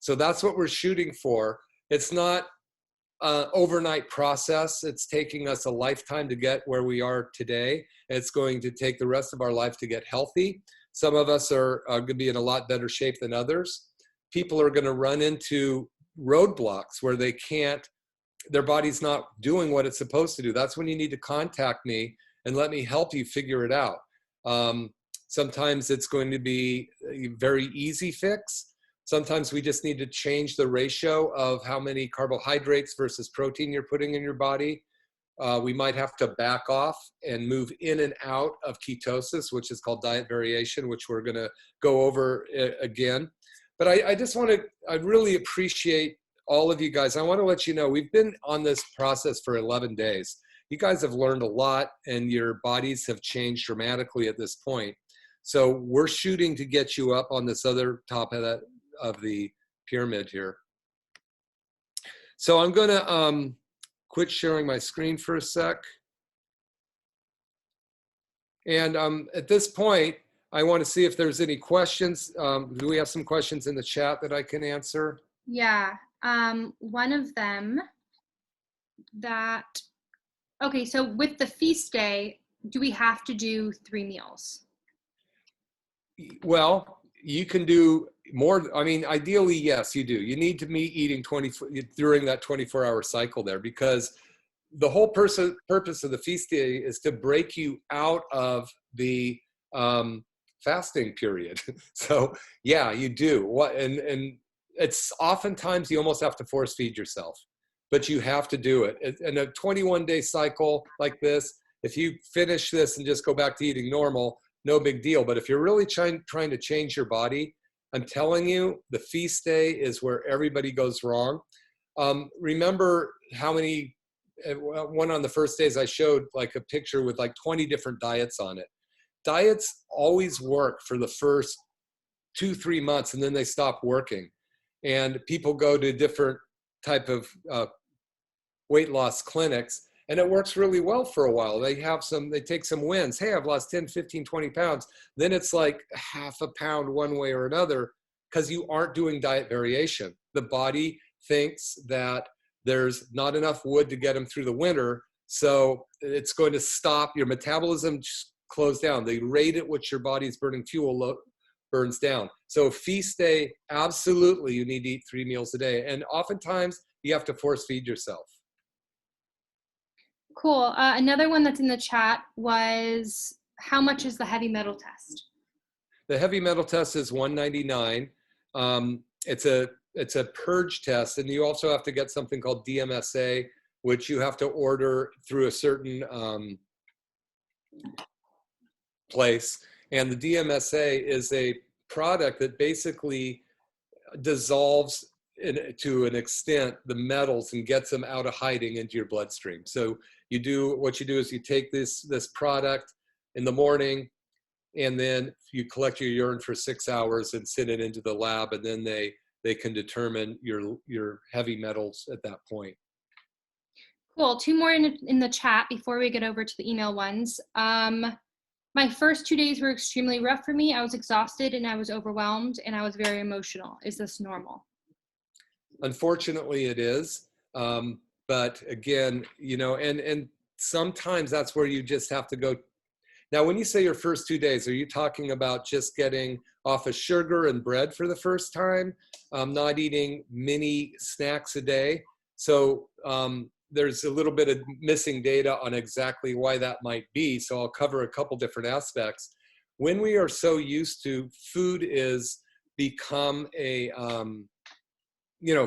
So that's what we're shooting for. It's not an overnight process. It's taking us a lifetime to get where we are today. It's going to take the rest of our life to get healthy. Some of us are going to be in a lot better shape than others. People are going to run into roadblocks where they can't, their body's not doing what it's supposed to do. That's when you need to contact me and let me help you figure it out. Sometimes it's going to be a very easy fix. Sometimes we just need to change the ratio of how many carbohydrates versus protein you're putting in your body. We might have to back off and move in and out of ketosis, which is called diet variation, which we're going to go over again. But I just want to, I really appreciate all of you guys. I want to let you know, we've been on this process for 11 days. You guys have learned a lot and your bodies have changed dramatically at this point. So we're shooting to get you up on this other top of the pyramid here. So I'm going to quit sharing my screen for a sec. And at this point, I want to see if there's any questions. Do we have some questions in the chat that I can answer? Yeah. One of them that, okay, so with the feast day, do we have to do 3 meals? Well, you can do more. I mean, ideally, yes, you do. You need to be eating during that 24-hour cycle there, because the whole purpose of the feast day is to break you out of the fasting period. So yeah, you do. And it's oftentimes you almost have to force feed yourself, but you have to do it. In a 21-day cycle like this, if you finish this and just go back to eating normal, no big deal. But if you're really trying to change your body, I'm telling you, the feast day is where everybody goes wrong. Remember how many, one on the first days I showed like a picture with like 20 different diets on it. Diets always work for the first 2-3 months and then they stop working. And people go to different type of weight loss clinics and it works really well for a while. They take some wins. Hey, I've lost 10, 15, 20 pounds. Then it's like half a pound one way or another because you aren't doing diet variation. The body thinks that there's not enough wood to get them through the winter. So it's going to stop your metabolism, close down. The rate at which your body is burning fuel burns down. So feast day, absolutely, you need to eat 3 meals a day. And oftentimes you have to force feed yourself. Cool. Another one that's in the chat was, how much is the heavy metal test? The heavy metal test is $199. It's a purge test, and you also have to get something called DMSA, which you have to order through a certain place. And the DMSA is a product that basically dissolves to an extent the metals and gets them out of hiding into your bloodstream. So what you do is you take this product in the morning, and then you collect your urine for 6 hours and send it into the lab, and then they can determine your heavy metals at that point. Cool. 2 more in the chat before we get over to the email ones. My first 2 days were extremely rough for me. I was exhausted and I was overwhelmed and I was very emotional. Is this normal? Unfortunately, it is. But again, and sometimes that's where you just have to go. Now, when you say your first 2 days, are you talking about just getting off of sugar and bread for the first time, not eating mini snacks a day? So there's a little bit of missing data on exactly why that might be. So I'll cover a couple different aspects. When we are so used to food is become a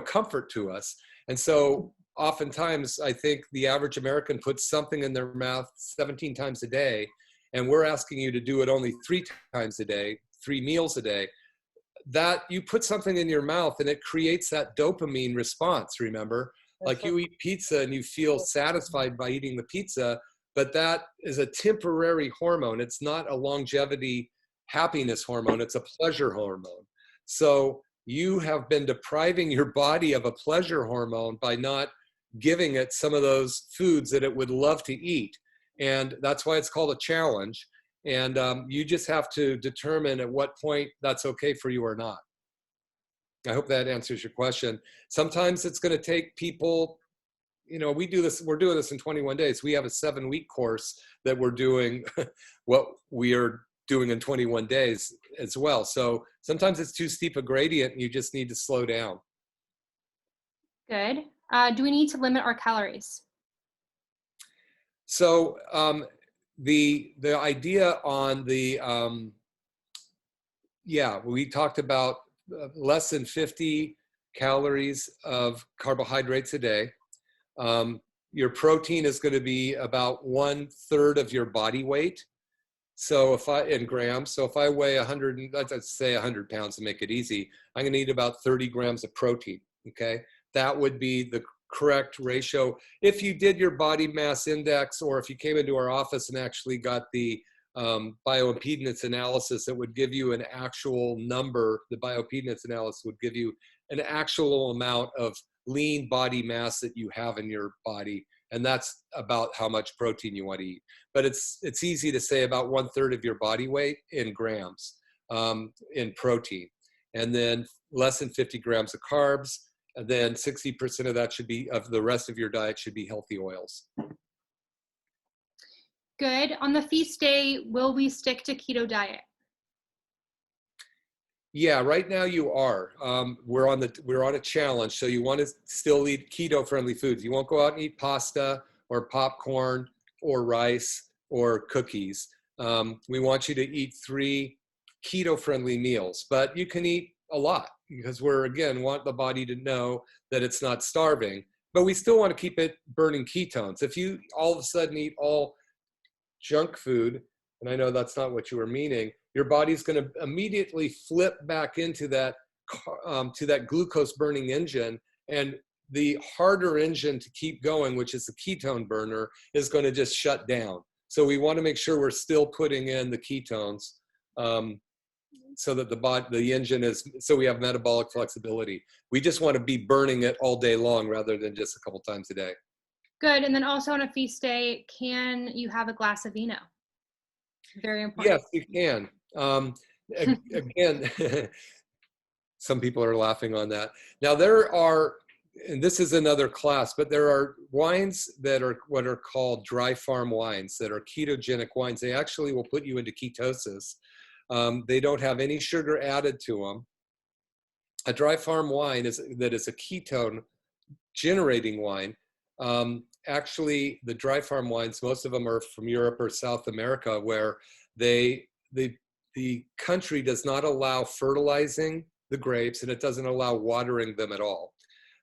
comfort to us. And so oftentimes I think the average American puts something in their mouth 17 times a day, and we're asking you to do it only 3 times a day, 3 meals a day. That you put something in your mouth and it creates that dopamine response, remember? Like you eat pizza and you feel satisfied by eating the pizza, but that is a temporary hormone. It's not a longevity happiness hormone, it's a pleasure hormone. So you have been depriving your body of a pleasure hormone by not giving it some of those foods that it would love to eat. And that's why it's called a challenge. And you just have to determine at what point that's okay for you or not. I hope that answers your question. Sometimes it's going to take people, you know, we're doing this in 21 days. We have a 7-week course that we're doing what we are doing in 21 days as well. So sometimes it's too steep a gradient and you just need to slow down. Good. Do we need to limit our calories? So the idea on the, we talked about less than 50 calories of carbohydrates a day. Your protein is going to be about 1/3 of your body weight. So in grams, so if I weigh 100, let's say 100 pounds to make it easy, I'm going to eat about 30 grams of protein. Okay. That would be the correct ratio. If you did your body mass index, or if you came into our office and actually got the bioimpedance analysis, that would give you an actual number. The bioimpedance analysis would give you an actual amount of lean body mass that you have in your body. And that's about how much protein you want to eat. But it's easy to say about 1/3 of your body weight in grams in protein. And then less than 50 grams of carbs. And then 60% of that of the rest of your diet should be healthy oils. Good. On the feast day, will we stick to keto diet? Yeah, right now you are. We're on a challenge, so you want to still eat keto-friendly foods. You won't go out and eat pasta or popcorn or rice or cookies. We want you to eat 3 keto-friendly meals, but you can eat a lot because want the body to know that it's not starving, but we still want to keep it burning ketones. If you all of a sudden eat all junk food, and I know that's not what you were meaning, your body's going to immediately flip back into that to that glucose burning engine, and the harder engine to keep going, which is the ketone burner, is going to just shut down. So we want to make sure we're still putting in the ketones so that the engine is, so we have metabolic flexibility. We just want to be burning it all day long rather than just a couple times a day. Good. And then also on a feast day, can you have a glass of vino? Very important. Yes, you can. Again, some people are laughing on that. Now there are, and this is another class, but there are wines that are what are called dry farm wines that are ketogenic wines. They actually will put you into ketosis. They don't have any sugar added to them. A dry farm wine is a ketone generating wine. Actually, the dry farm wines, most of them are from Europe or South America, where the country does not allow fertilizing the grapes, and it doesn't allow watering them at all.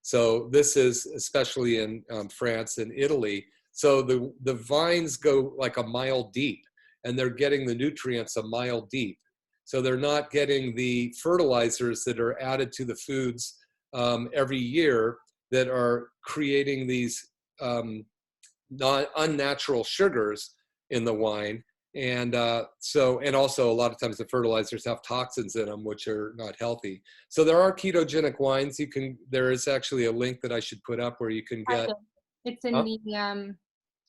So this is especially in France and Italy. So the vines go like a mile deep, and they're getting the nutrients a mile deep. So they're not getting the fertilizers that are added to the foods every year that are creating these unnatural sugars in the wine. And and also a lot of times the fertilizers have toxins in them, which are not healthy. So there are ketogenic wines. There is actually a link that I should put up where you can get. It's in the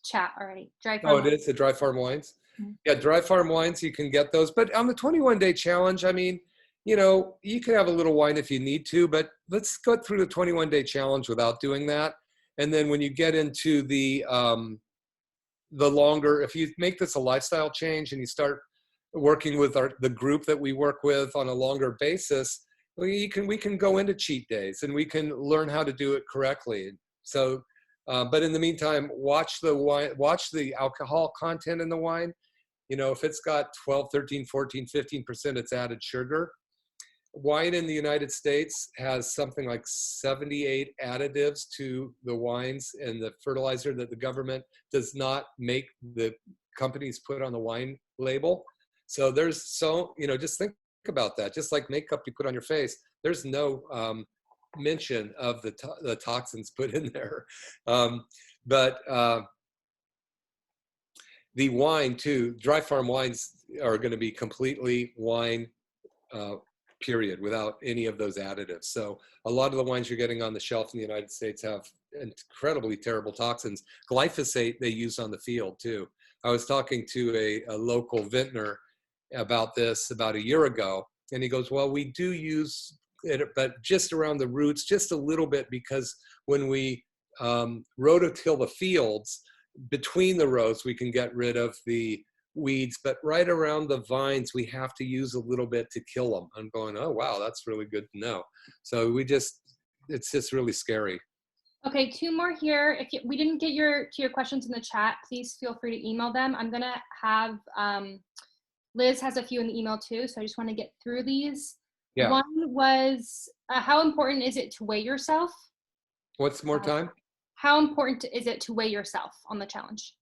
chat already. Dry farm. Oh, it is the dry farm wines. Mm-hmm. Yeah, dry farm wines, you can get those. But on the 21-day challenge, I mean, you know, you can have a little wine if you need to, but let's go through the 21-day challenge without doing that. And then when you get into the longer, if you make this a lifestyle change and you start working with the group that we work with on a longer basis, we can go into cheat days and we can learn how to do it correctly. So, but in the meantime, watch the alcohol content in the wine. You know, if it's got 12, 13, 14, 15%, it's added sugar. wine in the United States has something like 78 additives to the wines and the fertilizer that the government does not make the companies put on the wine label. So there's just think about that. Just like makeup you put on your face, there's no mention of the toxins put in there. But the wine too, dry farm wines are going to be completely wine, period, without any of those additives. So a lot of the wines you're getting on the shelf in the United States have incredibly terrible toxins. Glyphosate they use on the field too. I was talking to a local vintner about this about a year ago, and he goes, well, we do use it, but just around the roots, just a little bit, because when we rototill the fields, between the rows, we can get rid of the weeds, but right around the vines, we have to use a little bit to kill them. I'm going, oh, wow, that's really good to know. So it's just really scary. Okay, 2 more here. If we didn't get to your questions in the chat, please feel free to email them. I'm gonna have, Liz has a few in the email too, so I just wanna get through these. Yeah. One was, how important is it to weigh yourself? What's more time? How important is it to weigh yourself on the challenge?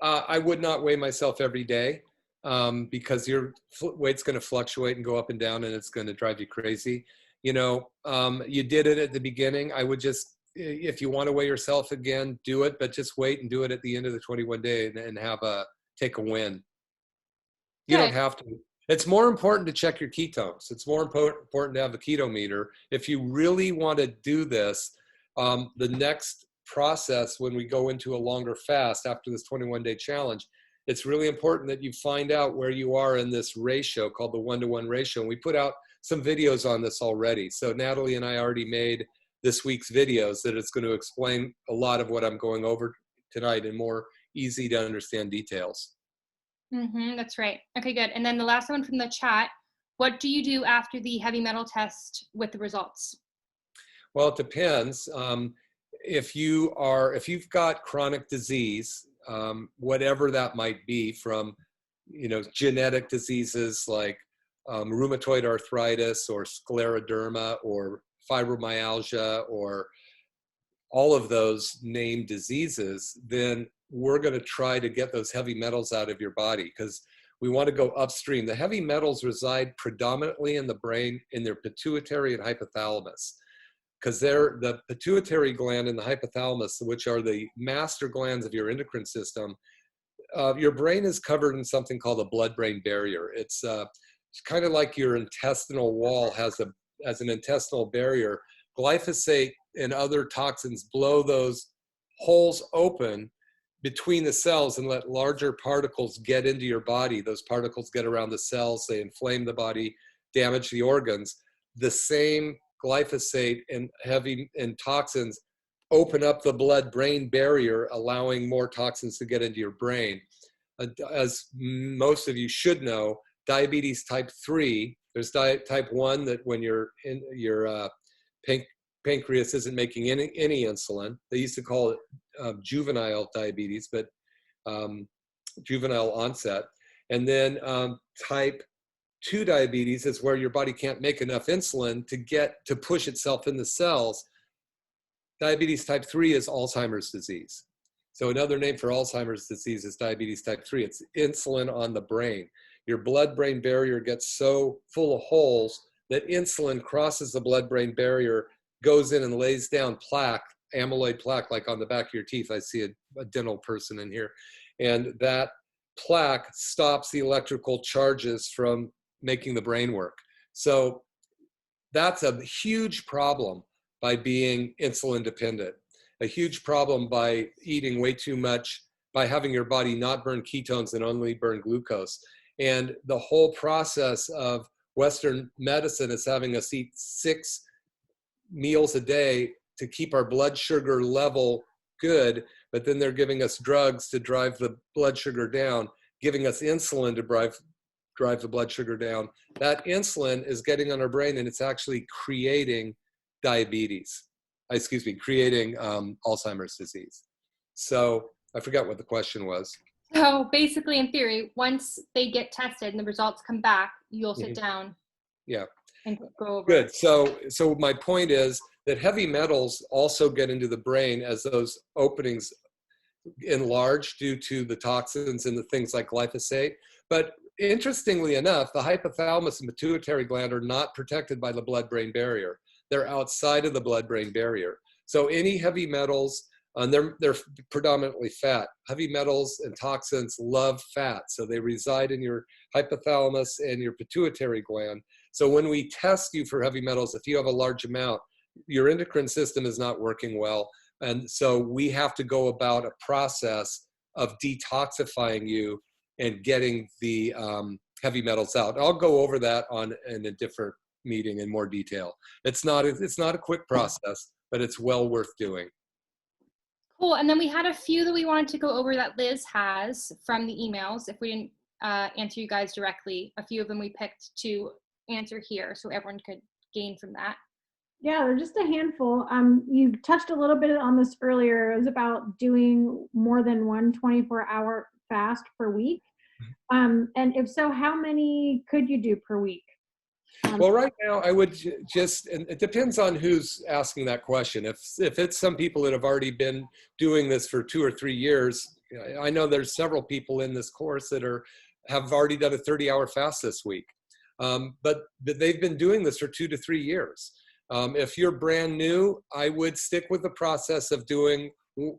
I would not weigh myself every day because your weight's going to fluctuate and go up and down, and it's going to drive you crazy. You did it at the beginning. I would just, if you want to weigh yourself again, do it, but just wait and do it at the end of the 21 day and take a win. You don't have to. It's more important to check your ketones. It's more important to have a keto meter. If you really want to do this, the next process when we go into a longer fast after this 21-day challenge, it's really important that you find out where you are in this ratio called the 1-to-1 ratio. And we put out some videos on this already. So Natalie and I already made this week's videos that it's going to explain a lot of what I'm going over tonight in more easy to understand details. That's right. Okay, good. And then the last one from the chat, what do you do after the heavy metal test with the results? Well, it depends. If you've got chronic disease, whatever that might be, from genetic diseases like rheumatoid arthritis or scleroderma or fibromyalgia or all of those named diseases, then we're going to try to get those heavy metals out of your body because we want to go upstream. The heavy metals reside predominantly in the brain, in their pituitary and hypothalamus, because they're the pituitary gland and the hypothalamus, which are the master glands of your endocrine system. Your brain is covered in something called a blood-brain barrier. It's kind of like your intestinal wall has an intestinal barrier. Glyphosate and other toxins blow those holes open between the cells and let larger particles get into your body. Those particles get around the cells, they inflame the body, damage the organs. The same glyphosate and toxins open up the blood-brain barrier, allowing more toxins to get into your brain. As most of you should know, diabetes type 3, there's type 1 that when your pancreas isn't making any insulin. They used to call it juvenile diabetes, but juvenile onset. And then type 2 diabetes is where your body can't make enough insulin to push itself in the cells. Diabetes type 3 is Alzheimer's disease. So another name for Alzheimer's disease is diabetes type 3. It's insulin on the brain. Your blood-brain barrier gets so full of holes that insulin crosses the blood-brain barrier, goes in and lays down plaque, amyloid plaque, like on the back of your teeth. I see a dental person in here. And that plaque stops the electrical charges from making the brain work. So that's a huge problem by being insulin dependent, a huge problem by eating way too much, by having your body not burn ketones and only burn glucose. And the whole process of Western medicine is having us eat 6 meals a day to keep our blood sugar level good, but then they're giving us drugs to drive the blood sugar down, giving us insulin to drive the blood sugar down. That insulin is getting on our brain and it's actually creating creating Alzheimer's disease. So I forgot what the question was. So basically, in theory, once they get tested and the results come back, you'll sit down. Yeah. and go over Good. it. So my point is that heavy metals also get into the brain as those openings enlarge due to the toxins and the things like glyphosate. But interestingly enough, the hypothalamus and pituitary gland are not protected by the blood-brain barrier. They're outside of the blood-brain barrier. So any heavy metals, and they're predominantly fat. Heavy metals and toxins love fat, so they reside in your hypothalamus and your pituitary gland. So when we test you for heavy metals, if you have a large amount, your endocrine system is not working well. And so we have to go about a process of detoxifying you and getting the heavy metals out. I'll go over that in a different meeting in more detail. It's not a quick process, but it's well worth doing. Cool. And then we had a few that we wanted to go over that Liz has from the emails. If we didn't answer you guys directly, a few of them we picked to answer here so everyone could gain from that. Yeah, they're just a handful. You touched a little bit on this earlier. It was about doing more than one 24-hour fast per week. And if so, how many could you do per week? Well, right now I would just, and it depends on who's asking that question. If it's some people that have already been doing this for 2 or 3 years, I know there's several people in this course that have already done a 30-hour fast this week. But they've been doing this for 2 to 3 years. If you're brand new, I would stick with the process of doing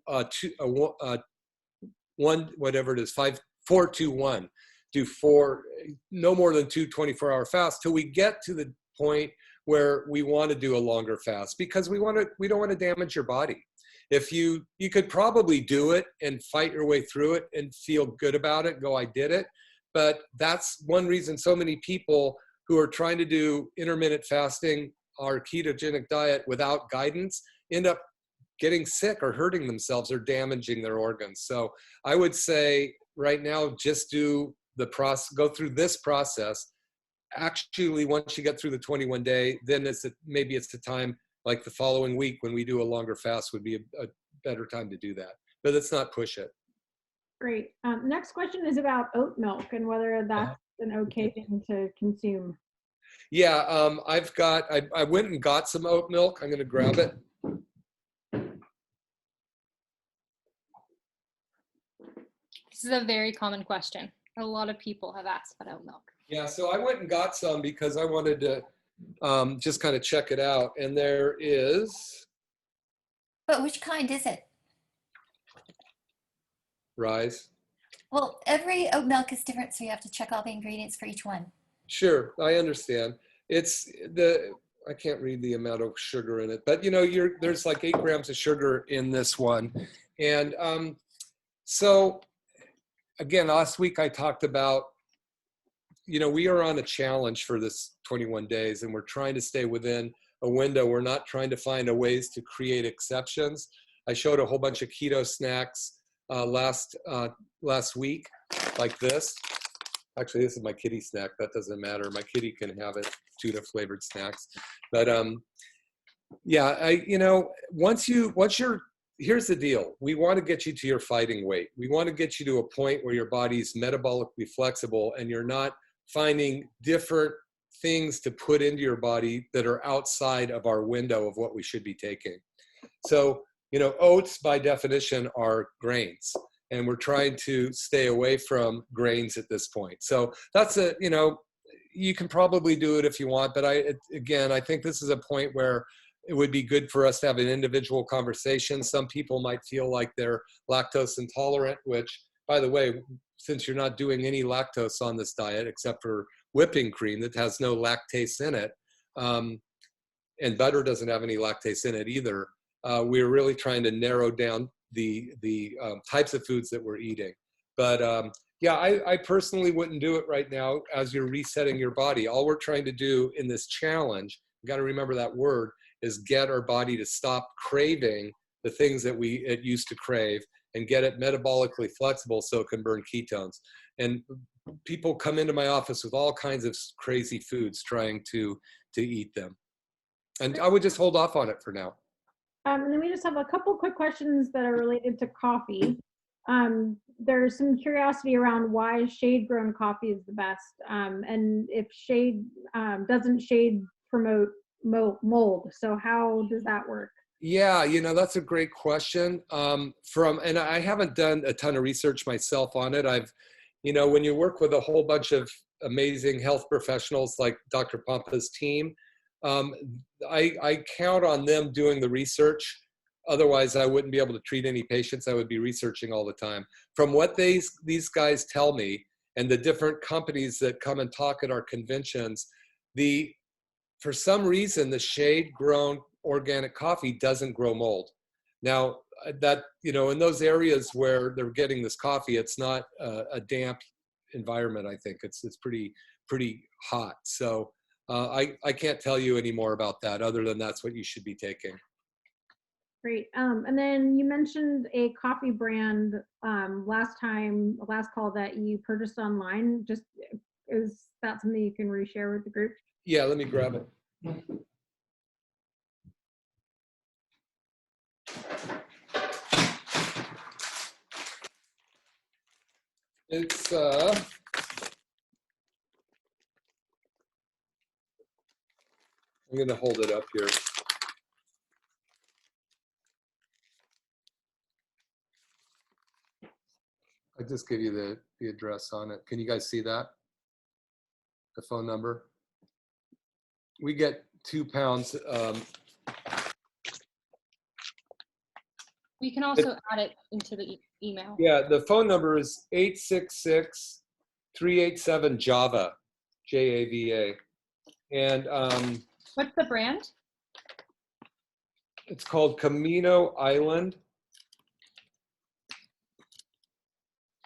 4-2-1. Do 4, no more than 2 24-hour fasts till we get to the point where we want to do a longer fast, because we don't want to damage your body. If you could probably do it and fight your way through it and feel good about it, go, I did it. But that's one reason so many people who are trying to do intermittent fasting or ketogenic diet without guidance end up getting sick or hurting themselves or damaging their organs. So I would say right now, just do the process, go through this process. Actually, once you get through the 21-day, then maybe it's the time, like the following week when we do a longer fast would be a better time to do that. But let's not push it. Great. Next question is about oat milk and whether that's an okay thing to consume. Yeah, I went and got some oat milk. I'm going to grab it. This is a very common question. A lot of people have asked about oat milk. Yeah, so I went and got some because I wanted to just kind of check it out. And there is. But which kind is it? Rise. Well, every oat milk is different, so you have to check all the ingredients for each one. Sure, I understand. I can't read the amount of sugar in it, but there's like 8 grams of sugar in this one. And so again, last week I talked about, we are on a challenge for this 21 days and we're trying to stay within a window. We're not trying to find ways to create exceptions. I showed a whole bunch of keto snacks last week, like this. Actually, this is my kitty snack. That doesn't matter. My kitty can have it, tuna flavored snacks. But yeah, here's the deal. We want to get you to your fighting weight. We want to get you to a point where your body's metabolically flexible and you're not finding different things to put into your body that are outside of our window of what we should be taking. So, oats by definition are grains, and we're trying to stay away from grains at this point. So that's you can probably do it if you want, but I think this is a point where it would be good for us to have an individual conversation. Some people might feel like they're lactose intolerant, which, by the way, since you're not doing any lactose on this diet except for whipping cream that has no lactase in it, and butter doesn't have any lactase in it either, we're really trying to narrow down the types of foods that we're eating. But yeah, I personally wouldn't do it right now as you're resetting your body. All we're trying to do in this challenge, you got to remember that word, is get our body to stop craving the things that it used to crave and get it metabolically flexible so it can burn ketones. And people come into my office with all kinds of crazy foods trying to eat them. And I would just hold off on it for now. And then we just have a couple quick questions that are related to coffee. there's some curiosity around why shade-grown coffee is the best, and if shade doesn't shade promote mold. So how does that work? Yeah, that's a great question. And I haven't done a ton of research myself on it. When you work with a whole bunch of amazing health professionals like Dr. Pompa's team, I count on them doing the research. Otherwise, I wouldn't be able to treat any patients. I would be researching all the time. From what these guys tell me, and the different companies that come and talk at our conventions, for some reason, the shade-grown organic coffee doesn't grow mold. Now, that, in those areas where they're getting this coffee, it's not a damp environment. I think it's pretty hot. So I can't tell you any more about that other than that's what you should be taking. Great. And then you mentioned a coffee brand last call that you purchased online. Just, is that something you can reshare with the group? Yeah, let me grab it. It's I'm going to hold it up here. I just give you the address on it. Can you guys see that? The phone number. We get 2 pounds. We can also add it into the email. Yeah, the phone number is 866-387-JAVA, JAVA. And What's the brand? it's called Camino Island.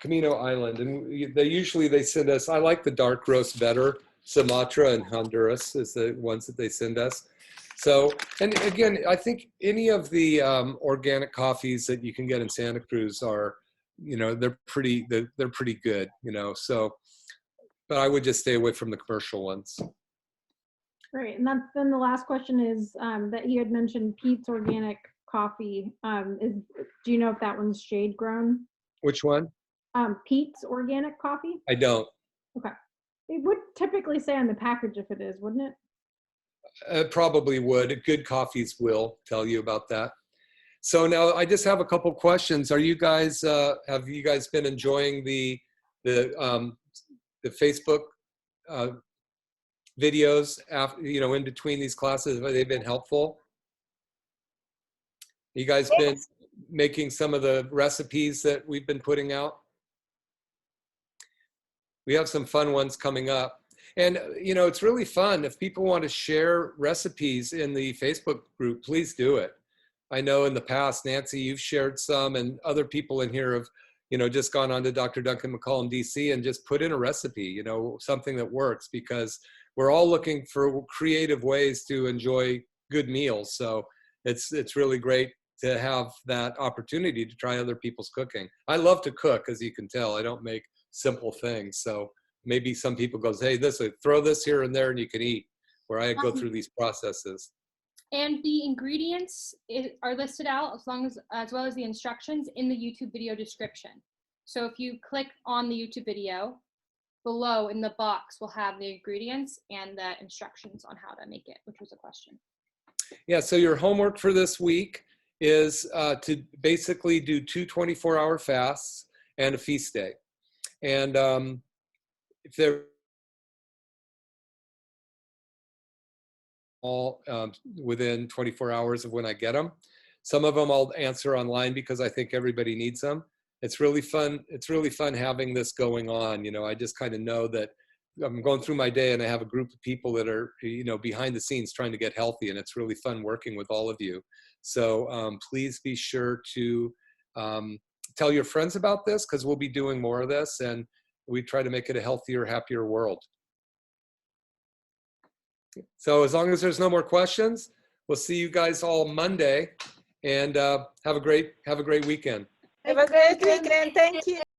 Camino Island. And they send us, I like the dark roast better. Sumatra and Honduras is the ones that they send us. So, and again, I think any of the organic coffees that you can get in Santa Cruz are, they're pretty good, so, but I would just stay away from the commercial ones. Great. And then the last question is that you had mentioned Pete's Organic Coffee. Do you know if that one's shade grown? Which one? Pete's Organic Coffee? I don't. Okay. It would typically say on the package if it is, wouldn't it? It probably would. Good coffees will tell you about that. So now I just have a couple questions. Have you guys been enjoying the Facebook videos after, in between these classes? Have they been helpful? You guys been making some of the recipes that we've been putting out? We have some fun ones coming up. And, it's really fun. If people want to share recipes in the Facebook group, please do it. I know in the past, Nancy, you've shared some, and other people in here have, just gone on to Dr. Duncan McCollum, DC, and just put in a recipe, something that works, because we're all looking for creative ways to enjoy good meals. So it's really great to have that opportunity to try other people's cooking. I love to cook, as you can tell. I don't make simple things. So maybe some people goes, hey, throw this here and there and you can eat, where I go through these processes. And the ingredients are listed out as well as the instructions in the YouTube video description. So if you click on the YouTube video, below in the box will have the ingredients and the instructions on how to make it, which was a question. Yeah, so your homework for this week is to basically do 2 24-hour fasts and a feast day. And if they're all within 24 hours of when I get them. Some of them I'll answer online because I think everybody needs them. It's really fun. It's really fun having this going on. I just kind of know that I'm going through my day and I have a group of people that are, behind the scenes trying to get healthy, and it's really fun working with all of you. So please be sure to tell your friends about this, because we'll be doing more of this, and we try to make it a healthier, happier world. So as long as there's no more questions, we'll see you guys all Monday, and have a great weekend. Have a great weekend. Thank you.